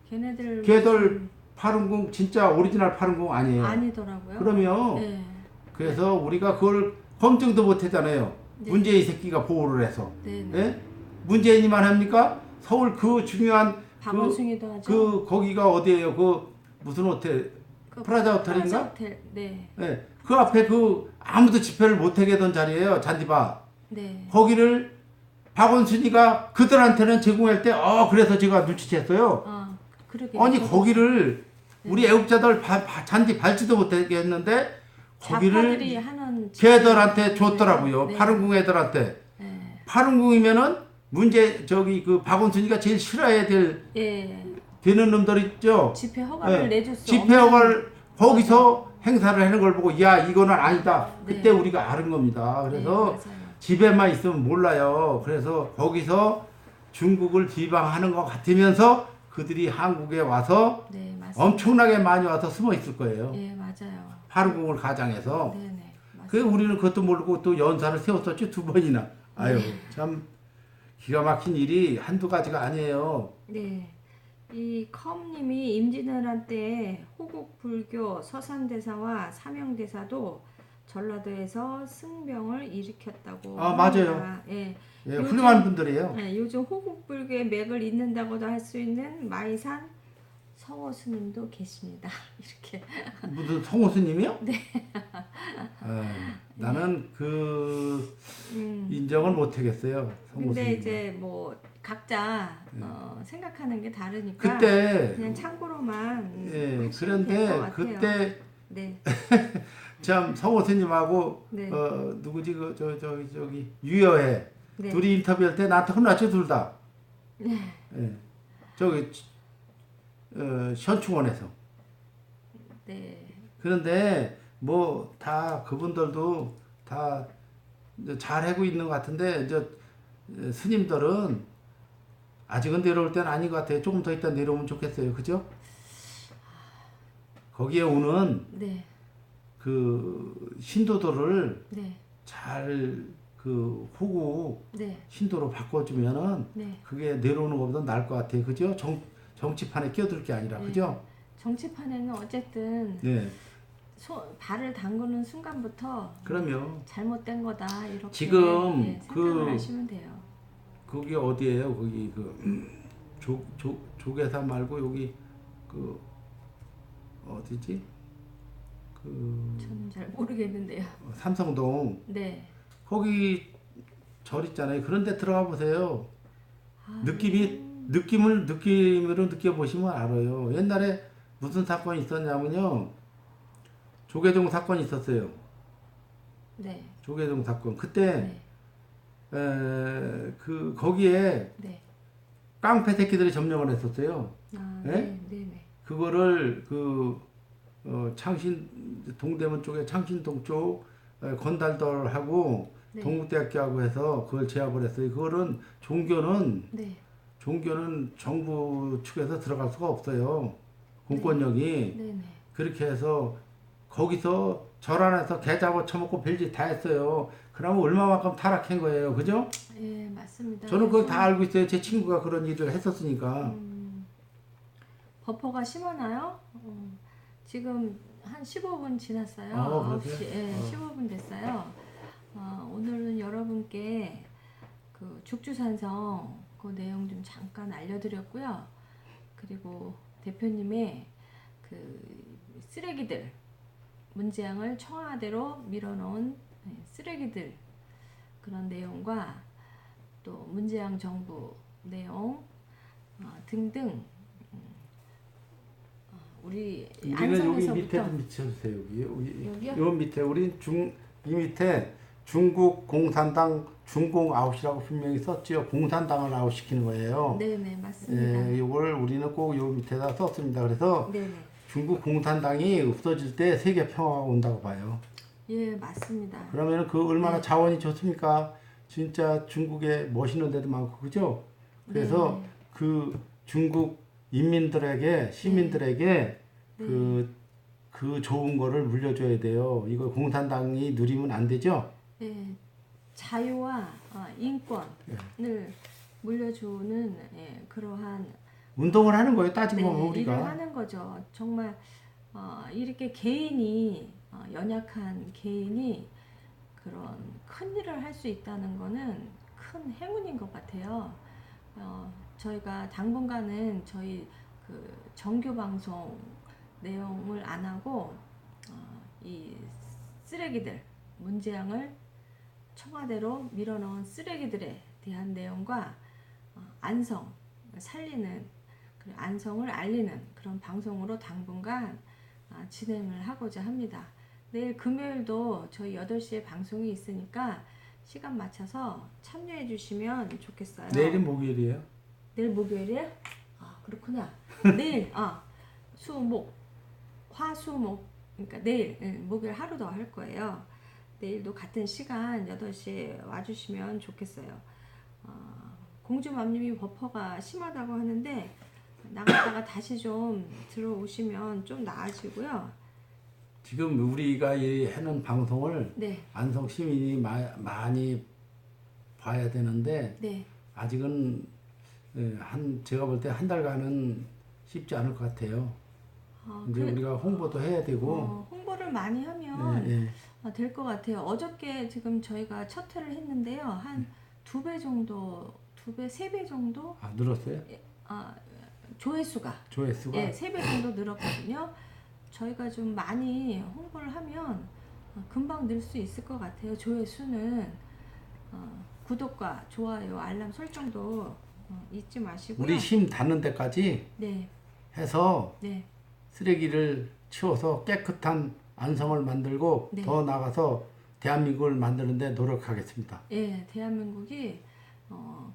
걔네들 걔들 파룬궁 진짜 오리지널 파룬궁 아니에요. 아니더라고요. 그러면 네. 그래서 우리가 그걸 검증도 못 했잖아요. 네. 문재인 새끼가 보호를 해서. 네, 네. 예? 문재인이만 합니까? 서울 그 중요한 박원순이도 하죠. 그 거기가 어디예요? 그 무슨 호텔? 그 프라자 호텔인가? 프라자 호텔. 네. 예. 그 앞에 그 아무도 집회를 못 하게 하던 자리예요. 잔디밭. 네. 거기를 박원순이가 그들한테는 제공할 때 그래서 제가 눈치챘어요. 그러게. 아니 저도 거기를 네. 우리 애국자들 잔디 밟지도 못하게 했는데 좌파들이 거기를 하는 걔들한테 줬더라고요. 네. 파룬궁 애들한테. 네. 파룬궁이면은 그 박원순이가 제일 싫어해야 예. 되는 놈들 있죠. 집회 허가를 예. 내줬어. 집회 허가를 거기서 행사를 하는 걸 보고 야 이거는 아니다. 네. 그때 우리가 아는 겁니다. 그래서 맞아요. 집에만 있으면 몰라요. 그래서 거기서 중국을 비방하는 것 같으면서 그들이 한국에 와서 네, 맞습니다. 엄청나게 많이 와서 숨어 있을 거예요. 예, 맞아요. 파룬궁을 가장해서. 네, 네. 맞습니다. 그 우리는 그것도 모르고 또 연사를 세웠었지 두 번이나. 아유 참 기가 막힌 일이 한두 가지가 아니에요. 네. 이 컴님이 임진왜란 때 호국불교 서산대사와 사명대사도 전라도에서 승병을 일으켰다고 아 맞아요. 합니다. 예. 예, 요즘 훌륭한 분들이에요. 요즘 호국불교의 맥을 잇는다고도 할 수 있는 마이산 성호 스님도 계십니다. 이렇게. 무슨 성호스님이요? 네. 나는 그 인정을 못 하겠어요. 근데 성호스님. 이제 뭐 각자 생각하는 게 다르니까 그때 그냥 참고로만 예 하시면 될 그런데 것 같아요. 그때 네. 참 성호스님하고 네. 누구지 그 저기 유여해 네. 둘이 인터뷰할 때 나한테 혼났죠 둘 다. 네. 예. 저기 현충원에서. 네. 그런데 뭐 다 그분들도 다 이제 잘하고 있는 것 같은데 이제 스님들은 아직은 내려올 때는 아닌 것 같아요. 조금 더 있다 내려오면 좋겠어요. 그죠? 거기에 오는 네. 그 신도들을 네. 잘 그 호구 네. 신도로 바꿔주면은 네. 그게 내려오는 것보다 나을 것 같아요. 그죠? 정치판에 끼어들 게 아니라. 네. 그죠? 정치판에는 어쨌든 네. 발을 담그는 순간부터 그럼요. 잘못된 거다 이렇게 지금 예, 생각을 그 하시면 돼요. 거기 어디예요? 거기 그 조계사 말고 여기 그 어디지? 그 저는 잘 모르겠는데요. 삼성동 네. 거기 절 있잖아요. 그런 데 들어가 보세요. 아, 느낌으로 느껴보시면 알아요. 옛날에 무슨 사건이 있었냐면요. 조계종 사건이 있었어요. 네. 조계종 사건. 그때 네. 그 거기에 네. 깡패 새끼들이 점령을 했었어요. 아, 예? 네. 네. 네. 그거를 창신 동대문 쪽에 창신동 쪽 건달들하고 네. 동국대학교하고 해서 그걸 제압을 했어요. 그거는 네. 종교는 정부 측에서 들어갈 수가 없어요. 공권력이 네. 네. 그렇게 해서 거기서 절 안에서 개 잡아 처먹고 별짓 다 했어요. 그러면 얼마만큼 타락한 거예요. 그죠? 예, 맞습니다. 저는 그걸 다 손- 알고 있어요. 제 친구가 그런 일을 했었으니까. 버퍼가 심하나요? 지금 한 15분 지났어요. 그러세요? 9시, 예, 15분 됐어요. 오늘은 여러분께 그 죽주산성 그 내용 좀 잠깐 알려드렸고요. 그리고 대표님의 그 쓰레기들, 문재양을 청와대로 밀어넣은 쓰레기들 그런 내용과 또 문재양 정부 내용 등등 우리 우리는 여기 밑에 안성에서부터 좀 비춰주세요. 여기요? 요 밑에 우리 이 밑에 중국 공산당 중공 아웃이라고 분명히 썼지요. 공산당을 아웃시키는 거예요. 네네 맞습니다. 예, 이걸 우리는 꼭 요 밑에다 썼습니다. 그래서 네네 중국 공산당이 없어질 때 세계 평화가 온다고 봐요. 예 맞습니다. 그러면 그 얼마나 네. 자원이 좋습니까? 진짜 중국에 멋있는 데도 많고 그죠? 그래서 네. 그 중국 인민들에게 시민들에게 그 좋은 거를 물려줘야 돼요. 이거 공산당이 누리면 안 되죠? 예, 자유와 인권을 물려주는 그러한 운동을 하는 거예요. 따지고 보면 일을 우리가. 하는 거죠. 정말 이렇게 개인이 연약한 개인이 그런 큰 일을 할 수 있다는 거는 큰 행운인 것 같아요. 저희가 당분간은 저희 그 정규 방송 내용을 안 하고 이 쓰레기들 문재양을 청와대로 밀어넣은 쓰레기들에 대한 내용과 안성 살리는 그리고 안성을 알리는 그런 방송으로 당분간 진행을 하고자 합니다. 내일 금요일도 저희 8시에 방송이 있으니까 시간 맞춰서 참여해 주시면 좋겠어요. 내일이 목요일이에요. 내일 목요일이에요? 그렇구나. 내일 수목 화수목 그러니까 내일 목요일 하루 더 할 거예요. 내일도 같은 시간 8시에 와주시면 좋겠어요. 공주맘님이 버퍼가 심하다고 하는데 나갔다가 다시 좀 들어오시면 좀 나아지고요. 지금 우리가 이 하는 방송을 네, 안성 시민이 많이 봐야 되는데 네. 아직은 제가 볼 때 한 달간은 쉽지 않을 것 같아요. 이제 우리가 홍보도 해야 되고 홍보를 많이 하면 예, 예. 될 것 같아요. 어저께 지금 저희가 첫 회를 했는데요. 한 2배 정도, 2배, 3배 정도 늘었어요? 조회수가 조회수가? 예, 3배 정도 늘었거든요. 저희가 좀 많이 홍보를 하면 금방 늘 수 있을 것 같아요. 조회수는 구독과 좋아요, 알람 설정도 잊지 마시고요. 우리 힘 닿는 데까지 네, 해서 네, 쓰레기를 치워서 깨끗한 안성을 만들고 네. 더 나가서 대한민국을 만드는데 노력하겠습니다. 예, 대한민국이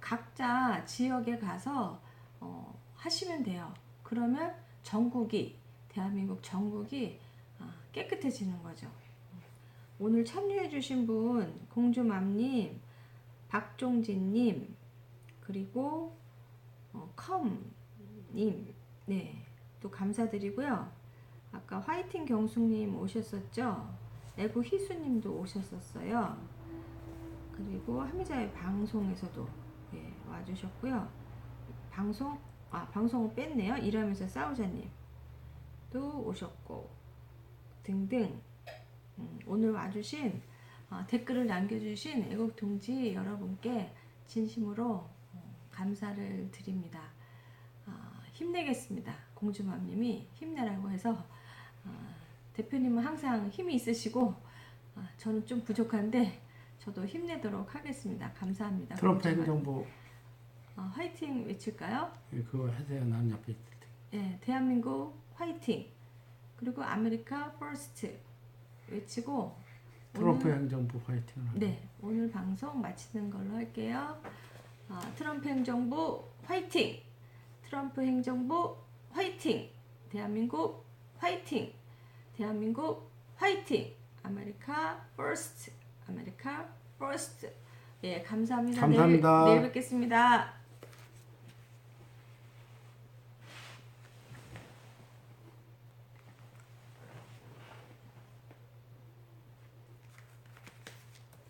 각자 지역에 가서 하시면 돼요. 그러면 전국이 대한민국 전국이 깨끗해지는 거죠. 오늘 참여해주신 분 공주맘님, 박종진님, 그리고 컴님, 네, 또 감사드리고요. 아까 화이팅 경숙님 오셨었죠? 애구 희수님도 오셨었어요. 그리고 한미자의 방송에서도 예, 와주셨고요. 방송을 뺐네요. 일하면서 싸우자님 또 오셨고 등등 오늘 와주신 댓글을 남겨주신 애국동지 여러분께 진심으로 감사를 드립니다. 힘내겠습니다. 공주맘님이 힘내라고 해서 대표님은 항상 힘이 있으시고 저는 좀 부족한데 저도 힘내도록 하겠습니다. 감사합니다. 트럼프 공주맘. 행정부 화이팅 외칠까요? 그거 하세요. 난 옆에 있을 때. 예, 대한민국 화이팅. 그리고 아메리카 퍼스트 외치고 트럼프 오늘, 행정부 화이팅을 하고. 네, 오늘 방송 마치는 걸로 할게요. 트럼프 행정부 화이팅. 트럼프 행정부 화이팅. 대한민국 화이팅. 대한민국 화이팅. 아메리카 퍼스트. 아메리카 퍼스트. 예, 감사합니다. 감사합니다. 내일 뵙겠습니다.